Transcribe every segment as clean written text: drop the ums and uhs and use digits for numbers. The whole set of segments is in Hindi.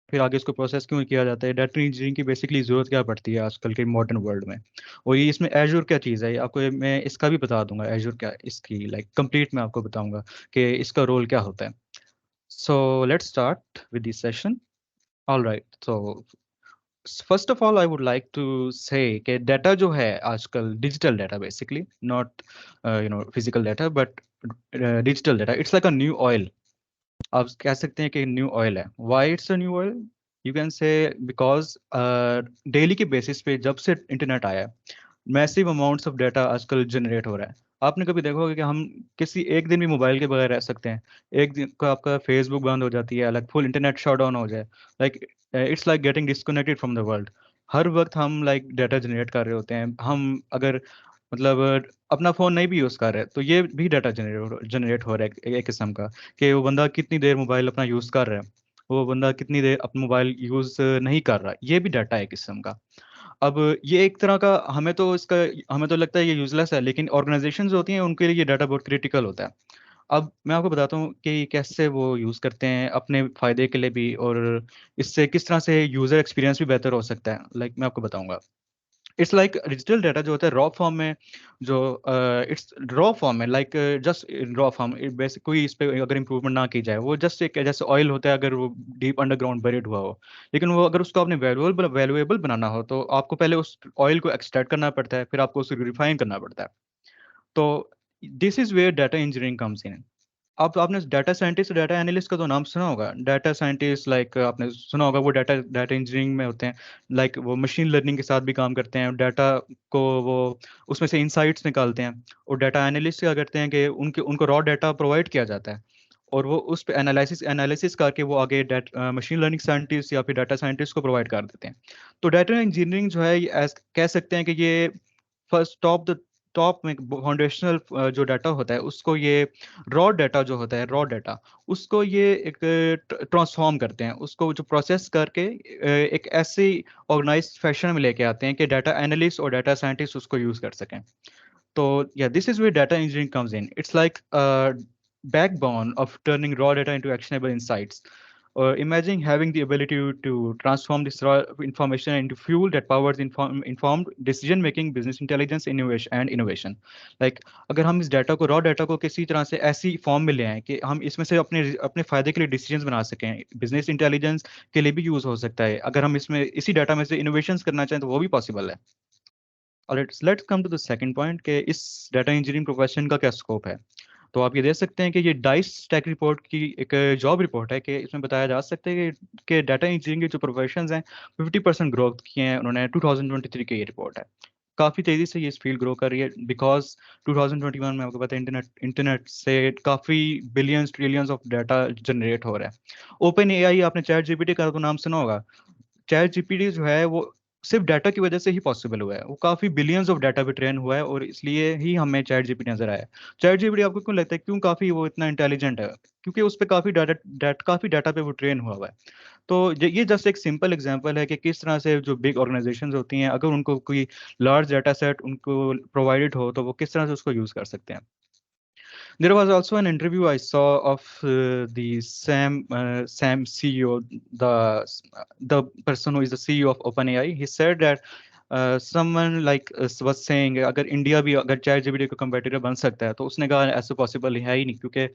फिर आगे इसको प्रोसेस क्यों किया जाता है, डाटा इंजीनियरिंग की बेसिकली ज़रूरत क्या पड़ती है आजकल के मॉडर्न वर्ल्ड में। और ये इसमें एजूर क्या चीज़ है, ये आपको मैं इसका भी बता दूंगा, एजूर क्या इसकी लाइक कंप्लीट मैं आपको बताऊंगा कि इसका रोल क्या होता है। So let's start with this session. All right, so first of all I would like to say कि डाटा जो है आजकल, digital data basically, not physical data but digital data, it's like a new oil. आप कह सकते हैं कि न्यू ऑयल है। Why it's a new oil, you can say because daily के बेसिस पे जब से इंटरनेट आया है, मैसिव अमाउंट्स ऑफ डाटा आजकल जनरेट हो रहा है। आपने कभी देखा होगा कि हम किसी एक दिन भी मोबाइल के बगैर रह सकते हैं। एक दिन का आपका फेसबुक बंद हो जाती है, like full internet shut down हो जाए, like it's like getting disconnected from the world. हर वक्त हम लाइक डाटा जनरेट कर रहे होते हैं। हम अगर मतलब अपना फ़ोन नहीं भी यूज़ कर रहे तो ये भी डाटा जनरेट हो रहा है एक किस्म का, कि वो बंदा कितनी देर मोबाइल अपना यूज़ कर रहा है, वो बंदा कितनी देर अपना मोबाइल यूज़ नहीं कर रहा, ये भी डाटा है एक किस्म का। अब ये एक तरह का, हमें तो लगता है ये यूजलेस है, लेकिन ऑर्गेनाइजेशंस होती हैं उनके लिए ये डाटा बहुत क्रिटिकल होता है। अब मैं आपको बताता हूँ कि कैसे वो यूज़ करते हैं अपने फ़ायदे के लिए भी, और इससे किस तरह से यूज़र एक्सपीरियंस भी बेहतर हो सकता है। लाइक मैं आपको बताऊंगा, इट्स लाइक डिजिटल डाटा जो होता है रॉ फॉर्म में, जो इट्स रॉ फॉर्म में, like just raw form, basic कोई इस पे अगर इंप्रूवमेंट ना की जाए, वो जस्ट एक जैसे ऑयल होता है, अगर वो डीप अंडरग्राउंड बरीड हुआ हो। लेकिन वो अगर उसको आपने वैल्यूएबल बनाना हो तो आपको पहले उस ऑयल को एक्सट्रैक्ट करना पड़ता है, फिर आपको उसको रिफाइन करना पड़ता है। तो this is where data engineering comes in. अब आपने डाटा साइंटिस्ट, डाटा एनालिस्ट का तो नाम सुना होगा। डाटा साइंटिस्ट लाइक आपने सुना होगा, वो डाटा डाटा इंजीनियरिंग में होते हैं। लाइक वो मशीन लर्निंग के साथ भी काम करते हैं, डाटा को वो उसमें से इंसाइट्स निकालते हैं। और डाटा एनालिस्ट क्या करते हैं कि उनके उनको रॉ डाटा प्रोवाइड किया जाता है, और वो उस पर एनालिसिस एनालिसिस करके वो आगे मशीन लर्निंग साइंटिस्ट या फिर डाटा साइंटिस्ट को प्रोवाइड कर देते हैं। तो डाटा इंजीनियरिंग जो है, कह सकते हैं कि ये फर्स्ट टॉप में फाउंडेशनल जो डाटा होता है उसको ये रॉ डाटा जो होता है, रॉ डाटा, उसको ये एक ट्रांसफॉर्म करते हैं, उसको जो प्रोसेस करके एक ऐसी ऑर्गेनाइज्ड फैशन में लेके आते हैं कि डाटा एनालिस्ट और डाटा साइंटिस्ट उसको यूज कर सकें। तो yeah, this is where data engineering comes in. It's like a backbone of turning raw data into actionable insights. Imagine having the ability to transform this raw information into fuel that powers informed decision making, business intelligence, innovation. Like अगर हम इस डाटा को, रॉ डाटा को किसी तरह से ऐसी फॉर्म में ले आए कि हम इसमें से अपने अपने फायदे के लिए डिसीजंस बना सकें, बिजनेस इंटेलिजेंस के लिए भी यूज हो सकता है। अगर हम इसमें इसी डाटा में से इनोवेशंस करना चाहें तो वो भी पॉसिबल है। Alright, let's come to the second point कि इस डाटा इंजीनियरिंग प्रोफेशन का क्या स्कोप है। तो आप ये देख सकते हैं कि ये डाइस टेक रिपोर्ट की एक जॉब रिपोर्ट है, कि इसमें बताया जा सकता है कि डाटा इंजीनियरिंग के जो प्रोफेशंस हैं 50% ग्रोथ किए हैं उन्होंने। 2023 की ये रिपोर्ट है। काफ़ी तेज़ी से ये फील्ड ग्रो कर रही है, बिकॉज 2021 में आपको पता है इंटरनेट से काफ़ी billions trillions of data generate हो रहा है। ओपन एआई, आपने चैट जीपीटी का तो नाम सुना होगा। चैट जीपीटी जो है वो सिर्फ डाटा की वजह से ही पॉसिबल हुआ है, वो काफी बिलियंस ऑफ डाटा पे ट्रेन हुआ है, और इसलिए ही हमें चैट जीपीटी नजर आया। चैट जीपीटी आपको क्यों लगता है, क्यों काफी वो इतना इंटेलिजेंट है? क्योंकि उस पे काफी डाटा पे वो ट्रेन हुआ है। तो ये जस्ट एक सिंपल एग्जांपल है कि किस तरह से जो बिग ऑर्गेनाइजेशंस होती हैं, अगर उनको कोई लार्ज डाटा सेट उनको प्रोवाइडेड हो तो वो किस तरह से उसको यूज कर सकते हैं। There was also an interview I saw of the Sam CEO, the person who is the CEO of OpenAI. He said that someone like was saying अगर इंडिया भी अगर चैट जीपीटी का competitor बन सकता है, तो उसने कहा ऐसा पॉसिबल है ही नहीं, क्योंकि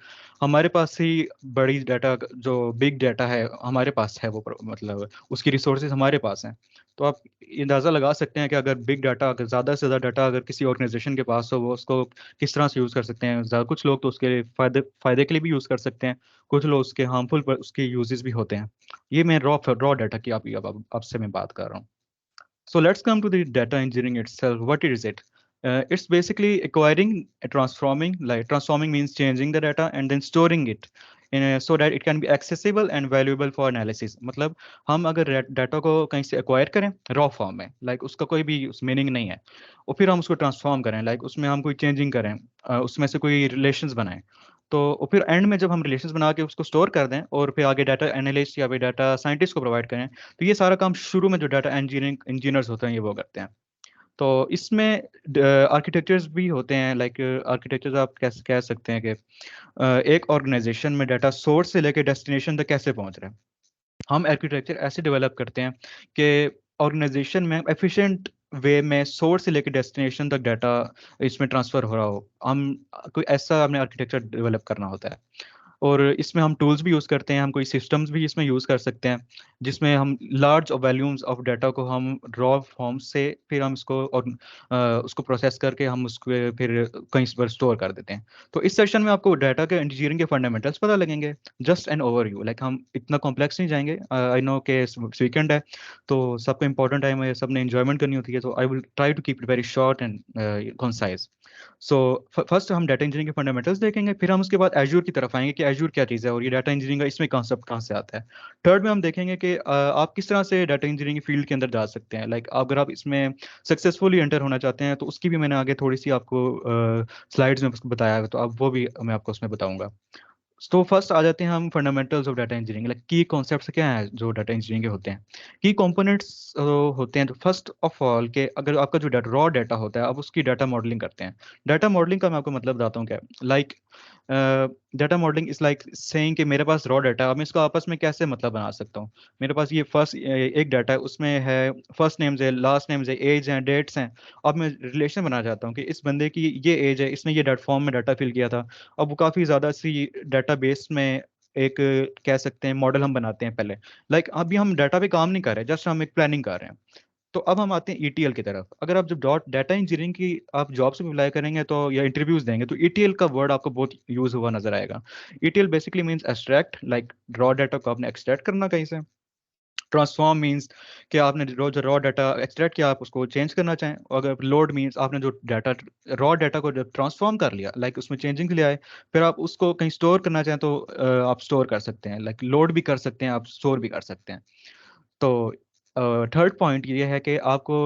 हमारे पास ही बड़ी डाटा, जो बिग डाटा है हमारे पास है, वो मतलब उसकी रिसोर्सेज हमारे पास हैं। तो आप अंदाज़ा लगा सकते हैं कि अगर बिग डाटा, अगर ज़्यादा से ज़्यादा डाटा अगर किसी ऑर्गेनाइजेशन के पास हो, वो उसको किस तरह से यूज़ कर सकते हैं। कुछ लोग तो उसके फायदे के लिए भी यूज़ कर सकते हैं, कुछ लोग उसके हार्मफुल पर उसके यूजेस भी होते हैं। ये मैं रॉ डाटा की आपसे मैं बात कर रहा हूँ। So let's come to the data engineering itself. What is it? It's basically acquiring, transforming means changing the data and then storing it so that it can be accessible and valuable for analysis. मतलब हम अगर डाटा को कहीं से एक्वायर करें रॉ फॉर्म में, लाइक उसका कोई भी मीनिंग नहीं है, और फिर हम उसको ट्रांसफॉर्म करें, लाइक उसमें हम कोई चेंजिंग करें, उसमें से कोई रिलेशंस बनाएं, तो और फिर एंड में जब हम रिलेशंस बना के उसको स्टोर कर दें और फिर आगे डाटा एनालिस्ट या फिर डाटा साइंटिस्ट को प्रोवाइड करें, तो ये सारा काम शुरू में जो डाटा इंजीनियर्स होते हैं ये वो करते हैं। तो इसमें आर्किटेक्चर्स भी होते हैं, लाइक आर्किटेक्चर्स आप कैसे कह सकते हैं कि एक ऑर्गेनाइजेशन में डाटा सोर्स से लेकर डेस्टिनेशन तक कैसे पहुंच रहा है। हम आर्किटेक्चर ऐसे डेवलप करते हैं कि ऑर्गेनाइजेशन में एफिशिएंट वे में सोर्स से लेकर डेस्टिनेशन तक डाटा इसमें ट्रांसफर हो रहा हो। हम कोई ऐसा हमने आर्किटेक्चर डेवलप करना होता है। और इसमें हम टूल्स भी यूज़ करते हैं, हम कोई सिस्टम्स भी इसमें यूज़ कर सकते हैं, जिसमें हम लार्ज वॉल्यूम्स ऑफ डाटा को हम रॉ फॉर्म से फिर हम इसको और उसको प्रोसेस करके हम उसको फिर कहीं पर स्टोर कर देते हैं। तो इस सेशन में आपको डाटा के इंजीनियरिंग के फंडामेंटल्स पता लगेंगे, जस्ट एन ओवरव्यू। लाइक हम इतना कॉम्प्लेक्स नहीं जाएंगे। आई नो के वीकेंड है तो सबको इंपॉर्टेंट टाइम है, सबने इंजॉयमेंट करनी होती है, तो I will try to keep it very short and concise. So first हम डाटा इंजीनियरिंग के फंडामेंटल्स देखेंगे, फिर हम उसके बाद एजूर की तरफ आएंगे कि एजूर क्या चीज़ है और ये डाटा इंजीनियरिंग का इसमें कॉन्सेप्ट कहाँ से आता है। थर्ड में हम देखेंगे कि आप किस तरह से डाटा इंजीनियरिंग फील्ड के अंदर जा सकते हैं। लाइक अगर आप इसमें सक्सेसफुली एंटर होना चाहते हैं तो उसकी भी मैंने आगे थोड़ी सी आपको स्लाइड्स में बताया है, तो अब वो भी मैं आपको उसमें बताऊंगा। तो फर्स्ट आ जाते हैं हम fundamentals of data engineering. Like की कॉन्सेप्ट्स क्या है जो डाटा इंजीनियरिंग के होते हैं। की कंपोनेंट्स होते हैं, तो फर्स्ट ऑफ ऑल के अगर आपका जो रॉ डाटा होता है आप उसकी डाटा मॉडलिंग करते हैं। डाटा मॉडलिंग का मैं आपको मतलब बताता हूँ क्या। Like data modelling is like saying कि मेरे पास रॉ डाटा है, अब मैं इसको आपस में कैसे मतलब बना सकता हूँ। मेरे पास ये फर्स्ट एक डाटा है, उसमें है फर्स्ट नेम्स है, लास्ट नेम्स है, एज है, डेट्स हैं। अब मैं रिलेशन बना चाहता हूँ कि इस बंदे की ये एज है, इसने ये डाटा फॉर्म में डाटा फिल किया था। अब वो काफ़ी ज़्यादा सी डाटाबेस में एक कह सकते हैं मॉडल हम बनाते हैं पहले। लाइक अभी हम डाटा पे काम नहीं कर रहे, जस्ट हम एक प्लानिंग कर रहे हैं। तो अब हम आते हैं ईटीएल की तरफ। अगर आप जब डॉट डाटा इंजीनियरिंग की आप जॉब से अप्लाई करेंगे तो या इंटरव्यूज देंगे तो ईटीएल का वर्ड आपको बहुत यूज हुआ नजर आएगा। ETL basically means extract, like raw data को आपने एक्सट्रैक्ट करना कहीं से। ट्रांसफॉर्म मींस कि आपने जो रॉ डाटा एक्सट्रैक्ट किया आप उसको चेंज करना चाहें। और अगर लोड मींस आपने जो डाटा रॉ डाटा को जब ट्रांसफॉर्म कर लिया, लाइक उसमें चेंजिंग के लिए आए, फिर आप उसको कहीं स्टोर करना चाहें तो आप स्टोर कर सकते हैं। लाइक लोड भी कर सकते हैं, आप स्टोर भी कर सकते हैं। तो थर्ड पॉइंट ये है कि आपको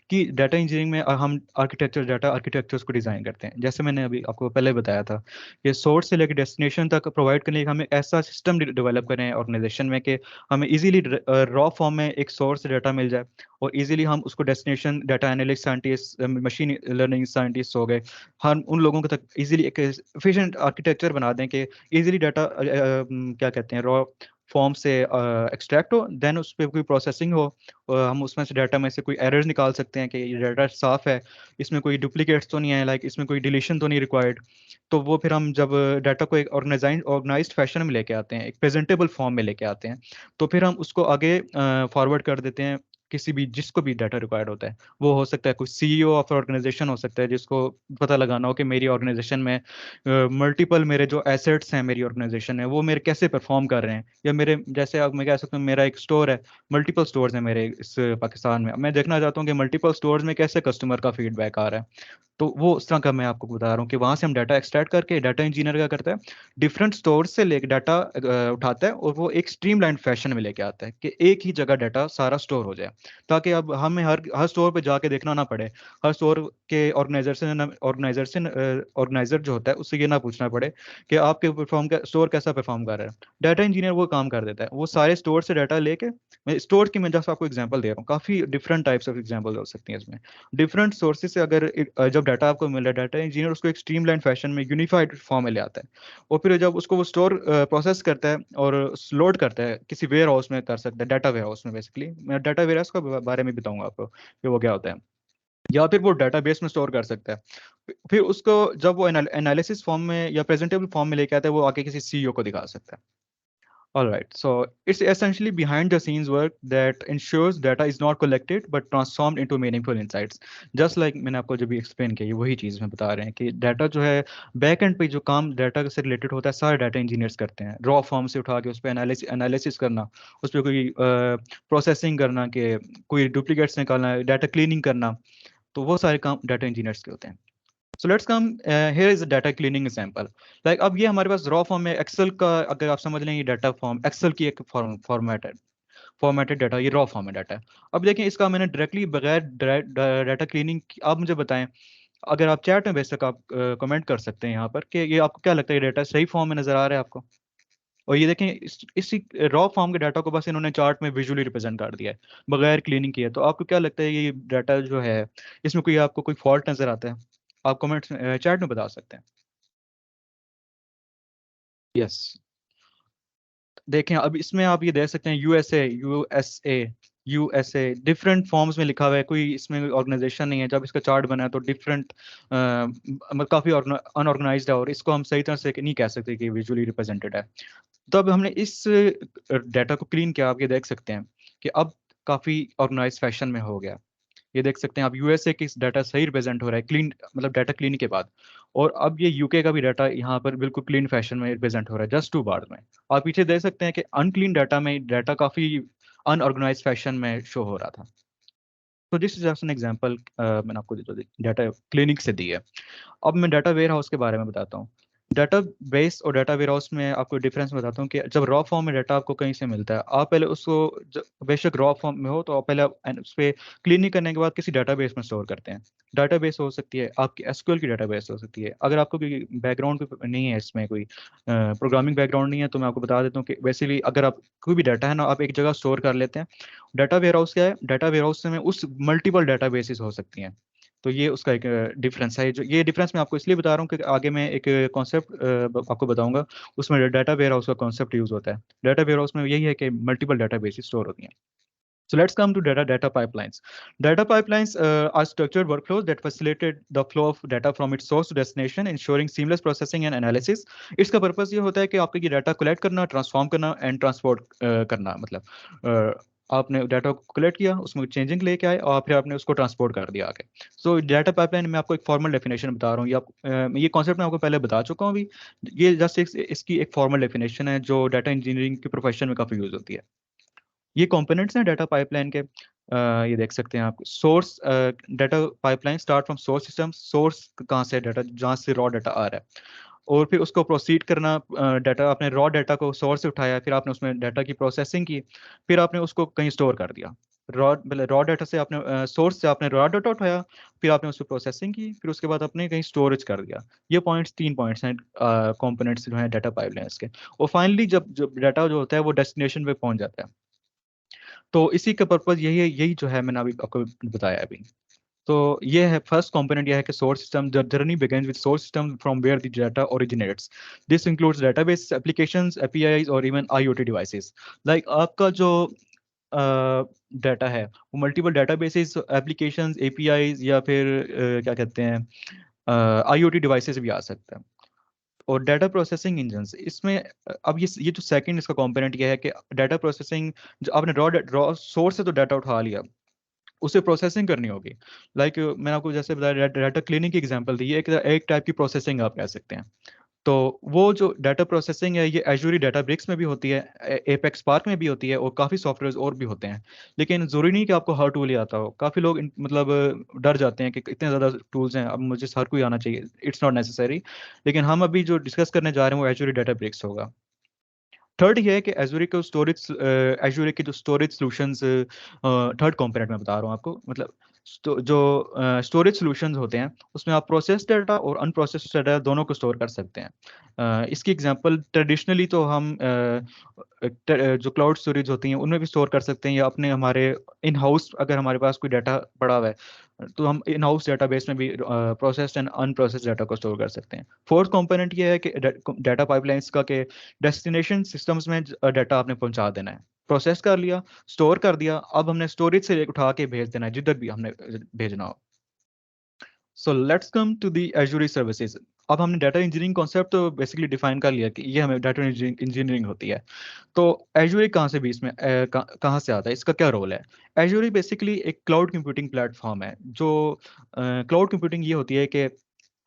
कि डाटा इंजीनियरिंग में हम आर्किटेक्चर डाटा आर्किटेक्चर्स को डिज़ाइन करते हैं। जैसे मैंने अभी आपको पहले बताया था कि सोर्स से लेकर डेस्टिनेशन तक प्रोवाइड करने के लिए हमें ऐसा सिस्टम डेवलप करें ऑर्गेनाइजेशन में कि हमें इजीली रॉ फॉर्म में एक सोर्स से डाटा मिल जाए और इजीली हम उसको destination data analyst scientist machine learning scientist हो गए, हम उन लोगों को तक इजीली एक एफिशिएंट आर्किटेक्चर बना दें कि इजीली डाटा क्या कहते हैं रॉ फॉर्म से एक्सट्रैक्ट हो, देन उस पर कोई प्रोसेसिंग हो। हम उसमें से डाटा में से कोई एरर्स निकाल सकते हैं कि ये डाटा साफ है, इसमें कोई डुप्लीकेट्स तो नहीं है, लाइक इसमें कोई डिलीशन तो नहीं रिक्वायर्ड। तो वो फिर हम जब डाटा को एक ऑर्गेनाइज्ड फैशन में लेके आते हैं, एक प्रेजेंटेबल फॉर्म में लेके आते हैं, तो फिर हम उसको आगे फॉरवर्ड कर देते हैं किसी भी जिसको भी डाटा रिक्वायर्ड होता है। वो हो सकता है कोई सीईओ ऑफ ऑर्गेनाइजेशन हो सकता है जिसको पता लगाना हो कि मेरी ऑर्गेनाइजेशन में मल्टीपल मेरे जो एसेट्स हैं मेरी ऑर्गेनाइजेशन में वो मेरे कैसे परफॉर्म कर रहे हैं। या मेरे जैसे अब मैं कह सकता हूँ मेरा एक स्टोर है, मल्टीपल स्टोर्स हैं मेरे इस पाकिस्तान में, मैं देखना चाहता हूँ कि मल्टीपल स्टोर्स में कैसे कस्टमर का फीडबैक आ रहा है। तो वो उस तरह का मैं आपको बता रहा हूँ कि वहां से हम डाटा एक्सट्रैक्ट करके डाटा इंजीनियर क्या करता है, डिफरेंट स्टोर से लेकर डाटा उठाता है और वो एक स्ट्रीमलाइन फैशन में लेके आता है कि एक ही जगह डाटा सारा स्टोर हो जाए, ताकि अब हमें हर हर स्टोर पे जाके देखना ना पड़े। हर स्टोर के ऑर्गेनाइजर जो होता है उससे ये ना पूछना पड़े कि आपके स्टोर कैसा परफॉर्म कर रहा है। डाटा इंजीनियर वो काम कर देता है, वो सारे स्टोर से डाटा लेके, मैं स्टोर की मैं जस्ट आपको एग्जांपल दे रहा हूँ, काफी डिफरेंट टाइप्स ऑफ एग्जांपल हो सकती हैं इसमें। डिफरेंट सोर्सेज से अगर जब डाटा आपको मिल रहा है, डाटा इंजीनियर उसको एक स्ट्रीमलाइन फैशन में यूनिफाइड फॉर्म में ले आता है। और फिर जब उसको वो स्टोर प्रोसेस करता है और लोड करता है किसी वेयर हाउस में कर सकता है, डाटा वेयर हाउस में। बेसिकली मैं डाटा वेयर हाउस का बारे में बताऊंगा आपको कि वो क्या होता है। या फिर वो डाटाबेस में स्टोर कर सकता है। फिर उसको जब वो एनालिसिस फॉर्म में या प्रेजेंटेबल फॉर्म में लेके आता है वो आके किसी सीईओ को दिखा सकता है। All right, so it's essentially behind the scenes work that ensures data is not collected but transformed into meaningful insights. Just like मैंने आपको जो भी एक्सप्लेन किया वही चीज़ में बता रहे हैं कि डाटा जो है बैक एंड पे जो काम डाटा से रिलेटेड होता है सारे डाटा इंजीनियर्स करते हैं। रॉ फॉर्म से उठा के उस पर एनालिसिस करना, उस पर कोई प्रोसेसिंग करना, कि कोई डुप्लीकेट्स निकालना, डाटा क्लीनिंग करना, तो वो सारे काम डाटा इंजीनियर्स के होते हैं। सो let's come here is data cleaning example. Like अब ये हमारे पास रॉ फॉर्म में एक्सेल का अगर आप समझ लें, ये डाटा फॉर्म एक्सेल की एक फॉर्मेट है, फॉर्मेटेड डाटा, ये रॉ फॉर्म में डाटा है। अब देखें इसका मैंने डायरेक्टली बगैर डाटा क्लीनिंग आप मुझे बताएं, अगर आप चैट में बेशक आप कमेंट कर सकते हैं यहाँ पर कि ये आपको क्या लगता है, ये डाटा सही फॉर्म में नजर आ रहा है आपको। और ये देखें इसी रॉ फॉर्म के डाटा को बस इन्होंने चार्ट में विजुअली रिप्रेजेंट कर दिया है बगैर क्लीनिंग किए। तो आपको क्या लगता है ये डाटा जो है इसमें कोई आपको कोई फॉल्ट नजर आता है? आप कमेंट चैट में बता सकते हैं। यस। देखें अब इसमें आप ये देख सकते हैं यूएसए डिफरेंट फॉर्म्स में लिखा हुआ है, कोई इसमें ऑर्गेनाइजेशन नहीं है। जब इसका चार्ट बना है तो डिफरेंट मतलब काफ़ी अनऑर्गेनाइज्ड है, और इसको हम सही तरह से नहीं कह सकते कि विजुअली रिप्रेजेंटेड है। तो अब हमने इस डाटा को क्लीन किया, आप ये देख सकते हैं कि अब काफ़ी ऑर्गेनाइज फैशन में हो गया। ये देख सकते हैं आप यूएसए की डाटा सही रिप्रेजेंट हो रहा है क्लीन, मतलब डाटा क्लीन के बाद। और अब ये यूके का भी डाटा यहाँ पर बिल्कुल क्लीन फैशन में रिप्रेजेंट हो रहा है जस्ट 2 बार में। आप पीछे देख सकते हैं कि अनक्लीन डाटा में डाटा काफी अनऑर्गेनाइज फैशन में शो हो रहा था। तो this is just an example मैंने आपको जो डाटा क्लिनिक से दी है। अब मैं डाटा वेयर हाउस के बारे में बताता हूँ। डाटा बेस और डाटा वेयर हाउस में आपको डिफरेंस बताता हूँ कि जब रॉ फॉर्म में डाटा आपको कहीं से मिलता है, आप पहले उसको बेशक रॉ फॉर्म में हो तो आप पहले उस पर क्लीनिंग करने के बाद किसी डाटाबेस में स्टोर करते हैं। डाटाबेस हो सकती है आपकी एसक्यूएल की डाटाबेस हो सकती है। अगर आपको कोई बैकग्राउंड नहीं है, इसमें कोई प्रोग्रामिंग बैकग्राउंड नहीं है, तो मैं आपको बता देता हूँ कि वैसे भी अगर आप कोई भी डाटा है ना, आप एक जगह स्टोर कर लेते हैं। डाटा वेयर हाउस क्या है? डाटा वेयर हाउस में उस मल्टीपल डाटाबेसेस हो सकती हैं। तो ये उसका एक डिफरेंस है। जो ये डिफरेंस मैं आपको इसलिए बता रहा हूँ कि आगे मैं एक कॉन्सेप्ट आपको बताऊंगा, उसमें डाटा वेयर हाउस का कॉन्सेप्ट यूज होता है। डाटा वेयर हाउस में यही है कि मल्टीपल डाटाबेस स्टोर होती हैं। So let's come to data pipelines. Data pipelines are structured workflows that facilitate the flow of data from its source to destination, ensuring seamless processing and analysis. इसका पर्पस ये होता है कि आपके ये डाटा कलेक्ट करना, ट्रांसफॉर्म करना एंड ट्रांसपोर्ट करना। मतलब आपने डाटा को कलेक्ट किया, उसमें चेंजिंग लेके आए और फिर आपने उसको ट्रांसपोर्ट कर दिया आगे। सो डाटा पाइपलाइन में आपको एक फॉर्मल डेफिनेशन बता रहा हूँ। ये कॉन्सेप्ट मैं आपको पहले बता चुका हूँ अभी। ये जस्ट इसकी एक फॉर्मल डेफिनेशन है जो डाटा इंजीनियरिंग के प्रोफेशन में काफ़ी यूज होती है। ये कंपोनेंट्स हैं डाटा पाइपलाइन के। ये देख सकते हैं आप। Source data pipeline start from source system. Source कहाँ से डाटा, जहाँ से रॉ डाटा आ रहा है, और फिर उसको प्रोसीड करना। डाटा आपने रॉ डाटा को सोर्स से उठाया, फिर आपने उसमें डाटा की प्रोसेसिंग की, फिर आपने उसको कहीं स्टोर कर दिया। रॉ डाटा से आपने सोर्स से आपने रॉ डाटा उठाया, फिर आपने उसकी प्रोसेसिंग की, फिर उसके बाद आपने कहीं स्टोरेज कर दिया। ये पॉइंट्स 3 पॉइंट्स हैं कंपोनेंट्स जो हैं डाटा पाइपलाइंस के। और फाइनली जब जब डाटा जो होता है वो डेस्टिनेशन पे पहुंच जाता है। तो इसी का पर्पज यही है, यही जो है मैंने अभी आपको बताया अभी। तो ये है फर्स्ट कंपोनेंट, ये है कि source system. The journey begins with source system from where the data originates. This includes database, applications, APIs और इवन आईओटी डिवाइसेस। लाइक आपका जो डाटा है वो मल्टीपल डेटाबेसेस, एप्लीकेशंस, एपीआईज या फिर क्या कहते हैं आईओटी डिवाइसेस भी आ सकता है। और डाटा प्रोसेसिंग इंजन्स इसमें अब ये जो सेकंड इसका कंपोनेंट ये है कि डाटा प्रोसेसिंग। जो आपने रॉ सोर्स से तो डाटा उठा लिया, उसे प्रोसेसिंग करनी होगी। मैंने आपको जैसे बताया डाटा क्लीनिंग की एग्जांपल दी, ये एक टाइप की प्रोसेसिंग आप कह सकते हैं। तो वो जो डाटा प्रोसेसिंग है ये एजूरी डाटा ब्रिक्स में भी होती है, एपेक्स स्पार्क में भी होती है, और काफ़ी सॉफ्टवेयर और भी होते हैं। लेकिन ज़रूरी नहीं कि आपको हर टूल ही आता हो। काफ़ी लोग मतलब डर जाते हैं कि इतने ज़्यादा टूल्स हैं, अब मुझे हर कोई आना चाहिए। It's not necessary. लेकिन हम अभी जो डिस्कस करने जा रहे हैं वो एजूरी डाटा ब्रिक्स होगा। थर्ड ये है कि एजूरी के जो स्टोरेज सॉल्यूशंस, थर्ड कंपोनेंट में बता रहा हूँ आपको। मतलब जो स्टोरेज सॉल्यूशंस होते हैं उसमें आप प्रोसेस डाटा और अनप्रोसेस्ड डाटा दोनों को स्टोर कर सकते हैं। इसकी एग्जांपल ट्रेडिशनली तो हम जो क्लाउड स्टोरेज होती हैं उनमें भी स्टोर कर सकते हैं, या अपने हमारे इन हाउस अगर हमारे पास कोई डाटा पड़ा हुआ है तो हम इन हाउस डेटाबेस में भी प्रोसेस्ड एंड अनप्रोसेस्ड डाटा को स्टोर कर सकते हैं। फोर्थ कंपोनेंट ये है कि डाटा पाइपलाइंस का के डेस्टिनेशन सिस्टम्स में डाटा आपने पहुंचा देना है। प्रोसेस कर लिया, स्टोर कर दिया, अब हमने स्टोरेज से उठा के भेज देना है जिधर भी हमने भेजना हो। So let's come to the Azure services. अब हमने डाटा इंजीनियरिंग कॉन्सेप्ट तो बेसिकली डिफाइन कर लिया कि ये हमें डाटा इंजीनियरिंग होती है। तो एजूरी कहाँ से भी इसमें कहाँ से आता है, इसका क्या रोल है? एजूरी बेसिकली एक क्लाउड कंप्यूटिंग प्लेटफॉर्म है। जो क्लाउड कंप्यूटिंग ये होती है कि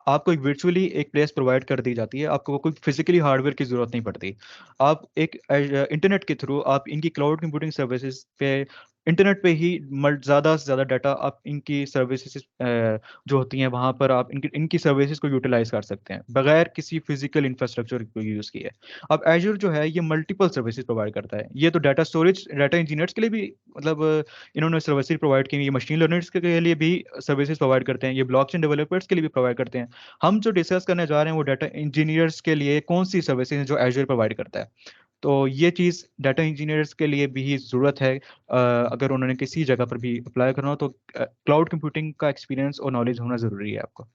आपको एक वर्चुअली एक प्लेस प्रोवाइड कर दी जाती है, आपको कोई फिजिकली हार्डवेयर की जरूरत नहीं पड़ती। आप एक इंटरनेट के थ्रू आप इनकी क्लाउड कंप्यूटिंग सर्विसेज पे इंटरनेट पे ही ज़्यादा से ज़्यादा डाटा आप इनकी सर्विसेज जो होती हैं वहाँ पर आप इनकी इनकी सर्विसेज को यूटिलाइज कर सकते हैं बगैर किसी फिजिकल इंफ्रास्ट्रक्चर को यूज़ किए। अब एजूर जो है ये मल्टीपल सर्विसेज प्रोवाइड करता है। ये तो डाटा स्टोरेज डाटा इंजीनियर्स के लिए भी मतलब इन्होंने सर्विसेज प्रोवाइड की। ये मशीन लर्नर्स के लिए भी सर्विसेज प्रोवाइड करते हैं, ये ब्लॉकचेन डेवलपर्स के लिए भी प्रोवाइड करते हैं। हम जो डिस्कस करने जा रहे हैं वो डाटा इंजीनियर्स के लिए कौन सी सर्विसेज हैं जो एजूर प्रोवाइड करता है। तो ये चीज़ डाटा इंजीनियर्स के लिए भी ज़रूरत है। अगर उन्होंने किसी जगह पर भी अप्लाई करना हो तो क्लाउड कंप्यूटिंग का एक्सपीरियंस और नॉलेज होना ज़रूरी है आपको।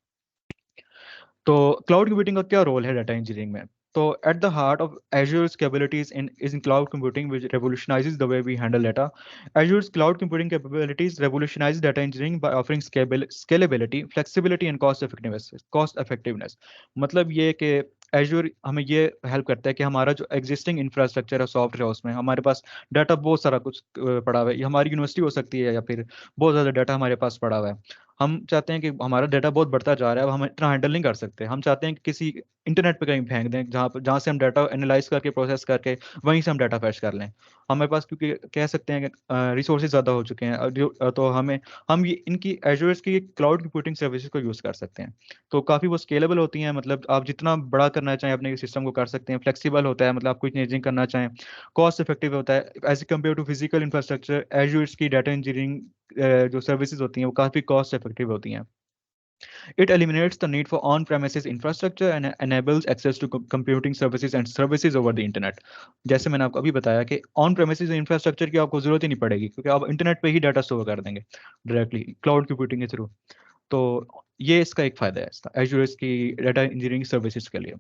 तो क्लाउड कंप्यूटिंग का क्या रोल है डाटा इंजीनियरिंग में? So at the heart of Azure's capabilities is in cloud computing, which revolutionizes the way we handle data. Azure's cloud computing capabilities revolutionize data engineering by offering scalability, flexibility and cost effectiveness. Cost effectiveness मतलब ये कि Azure हमें ये हेल्प करता है कि हमारा जो एग्जिस्टिंग इंफ्रास्ट्रक्चर है सॉफ्टवेयर है उसमें हमारे पास डाटा बहुत सारा कुछ पड़ा हुआ है। ये हमारी यूनिवर्सिटी हो सकती है या फिर बहुत ज़्यादा डाटा हमारे पास पड़ा हुआ है। हम चाहते हैं कि हमारा डाटा बहुत बढ़ता जा रहा है, अब हम इतना हैंडल नहीं कर सकते। हम चाहते हैं कि किसी इंटरनेट पे कहीं फेंक दें जहाँ से हम डाटा एनालाइज करके प्रोसेस करके वहीं से हम डाटा फैच कर लें। हमारे पास क्योंकि कह सकते हैं कि रिसोर्सेज ज़्यादा हो चुके हैं तो हम ये इनकी एजोर्स की क्लाउड कंप्यूटिंग सर्विसेज को यूज़ कर सकते हैं। तो काफ़ी वो स्केलेबल होती हैं, मतलब आप जितना बड़ा करना चाहें अपने सिस्टम को कर सकते हैं। फ्लेक्सिबल होता है, मतलब आप कुछ चेंजिंग करना चाहें। कॉस्ट इफेक्टिव होता है as compare to physical infrastructure. Azure's की डाटा इंजीनियरिंग जो सर्विसेज होती हैं वो काफ़ी कॉस्ट इफेक्टिव होती हैं। It eliminates the need for on-premises infrastructure and enables access to computing services and services over the internet. जैसे मैंने आपको अभी बताया कि on-premises infrastructure की आपको जरूरत ही नहीं पड़ेगी क्योंकि आप इंटरनेट पे ही डाटा स्टोर कर देंगे डायरेक्टली क्लाउड कंप्यूटिंग के थ्रू। तो ये इसका एक फायदा है इसका एजुर की डाटा इंजीनियरिंग सर्विसेज के लिए।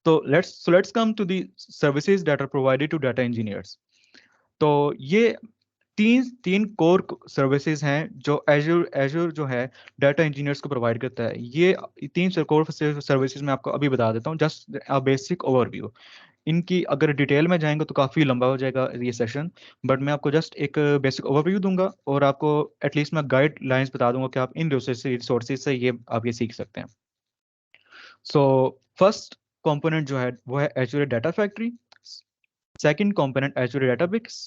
तो let's come to the services that are provided to data engineers. तो ये तीन तीन कोर सर्विसेज हैं जो एजूर जो है डाटा इंजीनियर्स को प्रोवाइड करता है। ये तीन कोर सर्विसेज मैं आपको अभी बता देता हूँ, जस्ट अ बेसिक ओवरव्यू। इनकी अगर डिटेल में जाएंगे तो काफ़ी लंबा हो जाएगा ये सेशन, बट मैं आपको जस्ट एक बेसिक ओवरव्यू दूंगा और आपको एटलीस्ट मैं गाइडलाइंस बता दूंगा कि आप इन रिसोर्सेज से ये आप ये सीख सकते हैं। सो फर्स्ट कंपोनेंट जो है वो है Azure Data Factory, second component Azure Databricks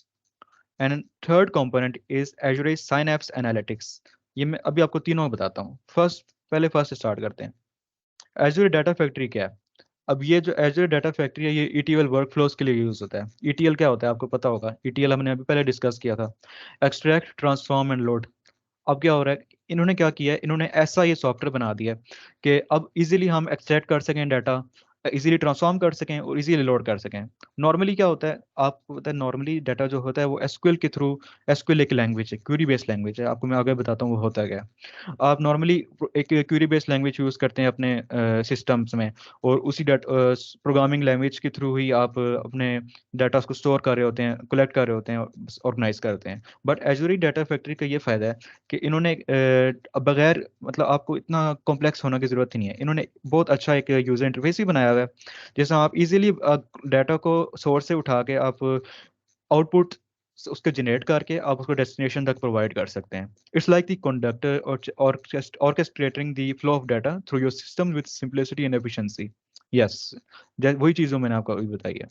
and third component is Azure Synapse Analytics. ये मैं अभी आपको तीनों बताता हूँ। पहले फर्स्ट स्टार्ट करते हैं। एजूर डाटा फैक्ट्री क्या है? अब ये जो एजूर डाटा फैक्ट्री है ये ETL वर्कफ्लोज के लिए यूज होता है। ETL क्या होता है आपको पता होगा, ETL हमने अभी पहले डिस्कस किया था, एक्सट्रैक्ट ट्रांसफॉर्म एंड लोड। अब क्या हो रहा है, इन्होंने क्या किया है, इन्होंने ऐसा ये सॉफ्टवेयर बना दिया है कि अब इजीली हम एक्सट्रैक्ट कर सकें डाटा, इजीली ट्रांसफॉर्म कर सकें और इजीली लोड कर सकें। नॉर्मली क्या होता है आपको पता है, नॉर्मली डाटा जो होता है वो एसक्यूएल के थ्रू, एसक्यूएल एक लैंग्वेज है, क्वेरी बेस्ड लैंग्वेज है, आपको मैं आगे बताता हूँ वो होता क्या है। आप नॉर्मली एक क्वेरी बेस्ड लैंग्वेज यूज़ करते हैं अपने सिस्टम्स में और उसी प्रोग्रामिंग लैंग्वेज के थ्रू ही आप अपने डाटा को स्टोर कर रहे होते हैं, कलेक्ट कर रहे होते हैं, ऑर्गेनाइज करते हैं। बट एजूरी डाटा फैक्ट्री का ये फ़ायदा है कि इन्होंने बगैर मतलब आपको इतना कॉम्प्लेक्स होने की ज़रूरत ही नहीं है। इन्होंने बहुत अच्छा एक यूज़र इंटरफेस ही बनाया हुआ है जिसमें आप इजीली डाटा को सोर्स से उठा के आप आउटपुट उसके जनरेट करके आप उसको डेस्टिनेशन तक प्रोवाइड कर सकते हैं। इट्स लाइक द कंडक्टर और orchestrating the flow of data through your system with simplicity and efficiency. Yes, वही चीज़ों मैंने आपको अभी बताई है।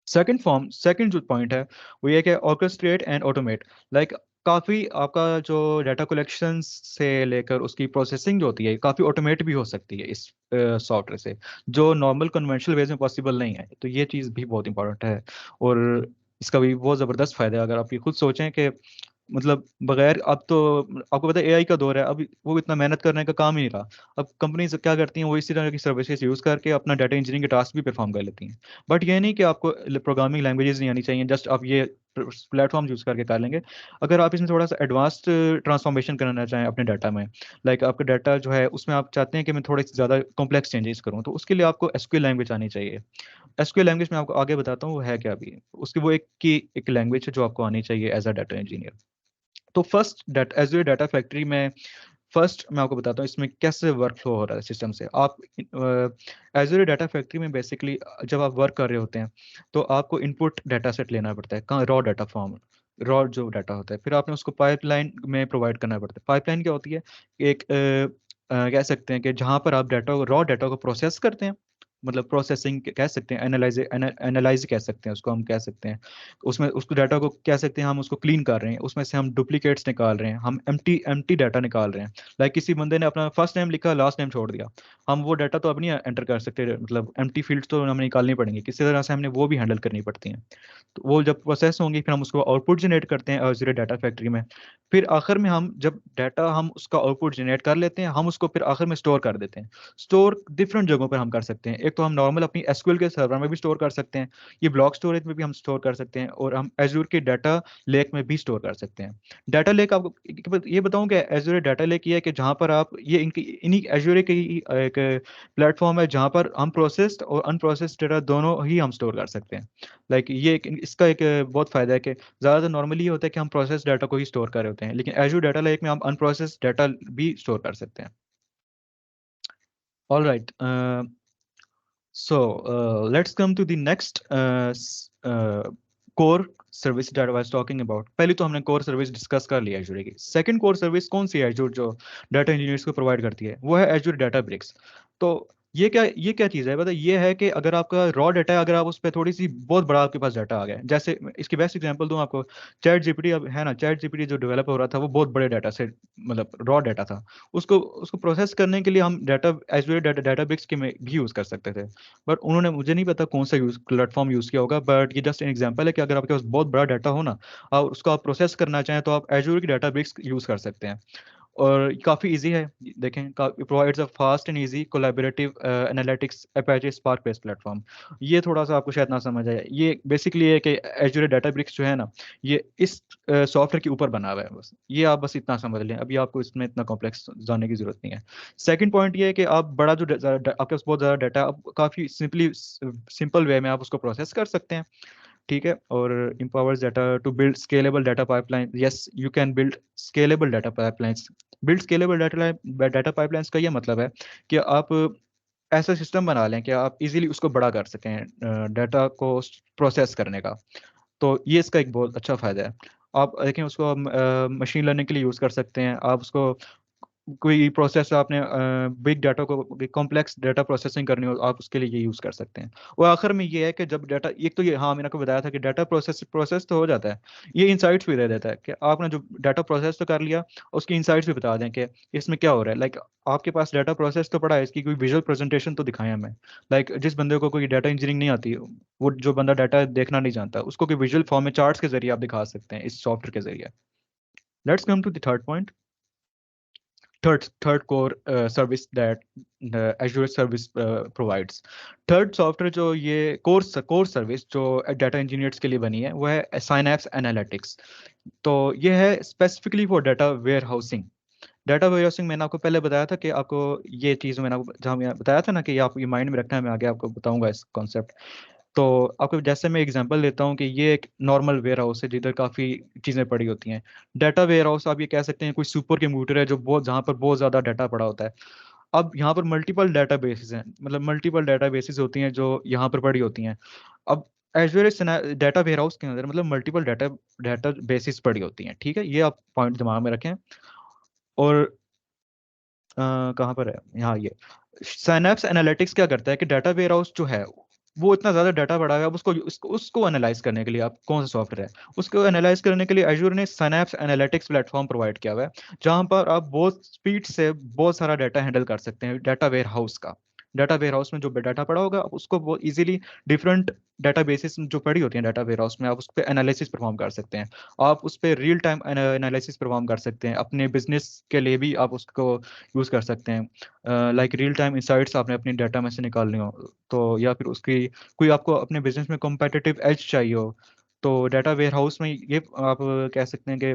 सेकंड जो पॉइंट है वो ये कि ऑर्केस्ट्रेट एंड ऑटोमेट। लाइक काफ़ी आपका जो डाटा कलेक्शन से लेकर उसकी प्रोसेसिंग जो होती है काफ़ी ऑटोमेट भी हो सकती है इस सॉफ्टवेयर से, जो नॉर्मल कन्वेंशनल वेज में पॉसिबल नहीं है। तो ये चीज़ भी बहुत इंपॉर्टेंट है और इसका भी बहुत ज़बरदस्त फ़ायदा है। अगर आप ये खुद सोचें कि मतलब बगैर, अब तो आपको पता है AI का दौर है, अब वो इतना मेहनत करने का काम ही नहीं रहा। अब कंपनीज क्या करती हैं, वो इसी तरह की सर्विसेज यूज़ करके अपना डाटा इंजीनियरिंग के टास्क भी परफॉर्म कर लेती हैं। बट ये नहीं कि आपको प्रोग्रामिंग लैंग्वेजेस नहीं आनी चाहिए, जस्ट आप ये प्लेटफॉर्म यूज़ करके कर लेंगे। अगर आप इसमें थोड़ा सा एडवांस्ड ट्रांसफॉर्मेशन करना चाहें अपने डाटा में, लाइक आपका डाटा जो है उसमें आप चाहते हैं कि मैं थोड़े से ज़्यादा कॉम्प्लेक्स चेंजेस करूँ, तो उसके लिए आपको SQL लैंग्वेज आनी चाहिए। SQL लैंग्वेज मैं आपको आगे बताता हूँ वो है क्या अभी। उसकी वो एक लैंग्वेज है जो आपको आनी चाहिए एज अ डाटा इंजीनियर। तो फर्स्ट एजूर डाटा फैक्ट्री में फर्स्ट मैं आपको बताता हूँ इसमें कैसे वर्क फ्लो हो रहा है सिस्टम से। आप एजूर डाटा फैक्ट्री में बेसिकली जब आप वर्क कर रहे होते हैं तो आपको इनपुट डाटा सेट लेना पड़ता है, कहाँ रॉ डाटा फॉर्म, रॉ जो डाटा होता है, फिर आपने उसको पाइपलाइन में प्रोवाइड करना पड़ता है। पाइपलाइन क्या होती है, एक कह सकते हैं कि जहाँ पर आप डाटा रॉ डाटा को प्रोसेस करते हैं, मतलब प्रोसेसिंग कह सकते हैं, एनालाइज कह सकते हैं उसको, हम कह सकते हैं उसमें उसको डाटा को कह सकते हैं हम उसको क्लीन कर रहे हैं, उसमें से हम डुप्लीकेट्स निकाल रहे हैं, हम एम्प्टी डाटा निकाल रहे हैं। लाइक किसी बंदे ने अपना फर्स्ट नेम लिखा लास्ट नेम छोड़ दिया, हम वो डाटा तो अब नहीं एंटर कर सकते, मतलब एम्प्टी फील्ड्स तो हमें निकालनी पड़ेंगी, किसी तरह से हमने वो भी हैंडल करनी पड़ती हैं। तो वो जब प्रोसेस होंगी फिर हम उसको आउटपुट जनरेट करते हैं जीरो डाटा फैक्ट्री में। फिर आखिर में हम जब डाटा हम उसका आउटपुट जनरेट कर लेते हैं हम उसको फिर आखिर में स्टोर कर देते हैं। स्टोर डिफरेंट जगहों पर हम कर सकते हैं। एक तो हम नॉर्मल अपनी एसक्यूएल के सर्वर में भी स्टोर कर सकते हैं, ये ब्लॉक स्टोरेज में भी हम स्टोर कर सकते हैं, और हम एजूर के डाटा लेक में भी स्टोर कर सकते हैं। डाटा लेक आपको ये बताऊं कि एजूर डाटा लेक ये है कि जहाँ पर आप ये इनकी इन्हीं एजूर की एक प्लेटफॉर्म है जहाँ पर हम प्रोसेस्ड और अनप्रोसेस्ड डाटा दोनों ही हम स्टोर कर सकते हैं। ये इसका एक बहुत फायदा है कि ज़्यादातर नॉर्मली ये होता है कि हम प्रोसेस डाटा को ही स्टोर कर रहे होते हैं, लेकिन एजूर डाटा लेक में हम अनप्रोसेस्ड डाटा भी स्टोर कर सकते हैं। All right, let's come to the next core service that I was talking about. पहले तो हमने कोर सर्विस डिस्कस कर लिया एजूर की। सेकंड कोर सर्विस कौन सी है एजूर जो डाटा इंजीनियर्स को प्रोवाइड करती है, वो है एजूर डाटा ब्रिक्स। तो ये क्या चीज़ है पता है? ये है कि अगर आपका रॉ डाटा है, अगर आप उस पर थोड़ी सी बहुत बड़ा आपके पास डाटा आ गया है, जैसे इसकी बेस्ट एग्जांपल दूं आपको, चैट जीपीटी अब है ना, चैट जीपीटी जो डेवलप हो रहा था वो बहुत बड़े डाटा से मतलब रॉ डाटा था, उसको उसको प्रोसेस करने के लिए हम डाटा एजूर डाटा ब्रिक्स के में भी यूज़ कर सकते थे। बट उन्होंने, मुझे नहीं पता कौन सा प्लेटफॉर्म यूज़ किया होगा, बट ये जस्ट एन एग्जांपल है कि अगर आपके पास बहुत बड़ा डाटा हो ना और उसको आप प्रोसेस करना चाहें तो आप एजूर की डाटा ब्रिक्स यूज़ कर सकते हैं। और काफ़ी इजी है, देखें, provides a fast and easy collaborative analytics Apache spark based platform. ये थोड़ा सा आपको शायद ना समझ आए, ये बेसिकली है कि एजूर डाटाब्रिक्स जो है ना, ये इस सॉफ्टवेयर के ऊपर बना हुआ है, बस ये आप बस इतना समझ लें, अभी आपको इसमें इतना कॉम्प्लेक्स जानने की जरूरत नहीं है। सेकंड पॉइंट ये है कि आप बड़ा जो आपके पास बहुत ज़्यादा डाटा, आप काफ़ी सिंपल वे में आप उसको प्रोसेस कर सकते हैं, ठीक है। और empowers data to build scalable data pipeline, yes you can build scalable data pipelines। build scalable data pipelines का ये मतलब है कि आप ऐसा सिस्टम बना लें कि आप इजीली उसको बड़ा कर सकें डाटा को प्रोसेस करने का। तो ये इसका एक बहुत अच्छा फायदा है। आप देखें, उसको मशीन लर्निंग के लिए यूज़ कर सकते हैं, आप उसको कोई प्रोसेस आपने बिग डाटा को कॉम्प्लेक्स डाटा प्रोसेसिंग करनी हो, आप उसके लिए ये यूज़ कर सकते हैं। और आखिर में ये है कि जब डाटा, एक तो ये, हाँ मैंने आपको बताया था कि डाटा प्रोसेस प्रोसेस तो हो जाता है, ये इंसाइट्स भी दे देता है कि आपने जो डाटा प्रोसेस तो कर लिया, उसकी इंसाइट्स भी बता दें कि इसमें क्या हो रहा है। आपके पास डाटा प्रोसेस तो पड़ा है, इसकी कोई विजुअल प्रेजेंटेशन तो दिखाएं हमें। जिस बंदे को कोई डाटा इंजीनियरिंग नहीं आती, वो जो बंदा डाटा देखना नहीं जानता, उसको कोई विजुअल फॉर्म में चार्ट्स के जरिए आप दिखा सकते हैं इस सॉफ्टवेयर के जरिए। Let's come to the third point, third core service that the Azure service provides। Third software जो ये कोर सर्विस जो डाटा इंजीनियर्स के लिए बनी है वो है साइनैप्स एनालिटिक्स। तो ये है specifically for data warehousing. Data warehousing मैंने आपको पहले बताया था कि आपको ये चीज़, मैंने आपको जहाँ मैं बताया था ना कि ये आप ये माइंड में रखना है, मैं आगे आपको बताऊंगा इस कॉन्सेप्ट। तो आपको जैसे मैं एग्जांपल देता हूँ कि ये एक नॉर्मल वेयर हाउस है जिधर काफ़ी चीज़ें पड़ी होती हैं। डाटा वेयर हाउस आप ये कह सकते हैं कोई सुपर कंप्यूटर है जो बहुत, जहाँ पर बहुत ज़्यादा डाटा पड़ा होता है। अब यहाँ पर मल्टीपल डाटा बेसिस हैं, मतलब मल्टीपल डाटा बेसिस होती हैं जो यहाँ पर पड़ी होती हैं। अब एजूर डाटा वेयर हाउस के अंदर मतलब मल्टीपल डाटा डाटा बेसिस पड़ी होती हैं, ठीक है, ये आप पॉइंट दिमाग में रखें। और कहाँ पर है, यहाँ ये साइनैप्स एनालिटिक्स क्या करता है कि डाटा वेयर हाउस जो है वो इतना ज्यादा डाटा बढ़ा है, अब उसको एनालाइज करने के लिए आप कौन सा सॉफ्टवेयर है, उसको एनालाइज करने के लिए एजूर ने साइनैप्स एनालिटिक्स प्लेटफॉर्म प्रोवाइड किया हुआ है, जहां पर आप बहुत स्पीड से बहुत सारा डाटा हैंडल कर सकते हैं डाटा वेयर हाउस का। डाटा वेयर हाउस में जो डाटा पड़ा होगा आप उसको बहुत इजीली डिफरेंट डाटा बेसिस जो पड़ी होती हैं डाटा वेयर हाउस में, आप उस पर एनालिसिस परफॉर्म कर सकते हैं, आप उस पर रियल टाइम एनालिसिस परफॉर्म कर सकते हैं, अपने बिजनेस के लिए भी आप उसको यूज़ कर सकते हैं। रियल टाइम इंसाइट्स आपने अपनी डाटा में से निकालनी हो तो, या फिर उसकी कोई आपको अपने बिजनेस में कॉम्पिटिटिव एज चाहिए हो, तो डाटा वेयर हाउस में ये आप कह सकते हैं कि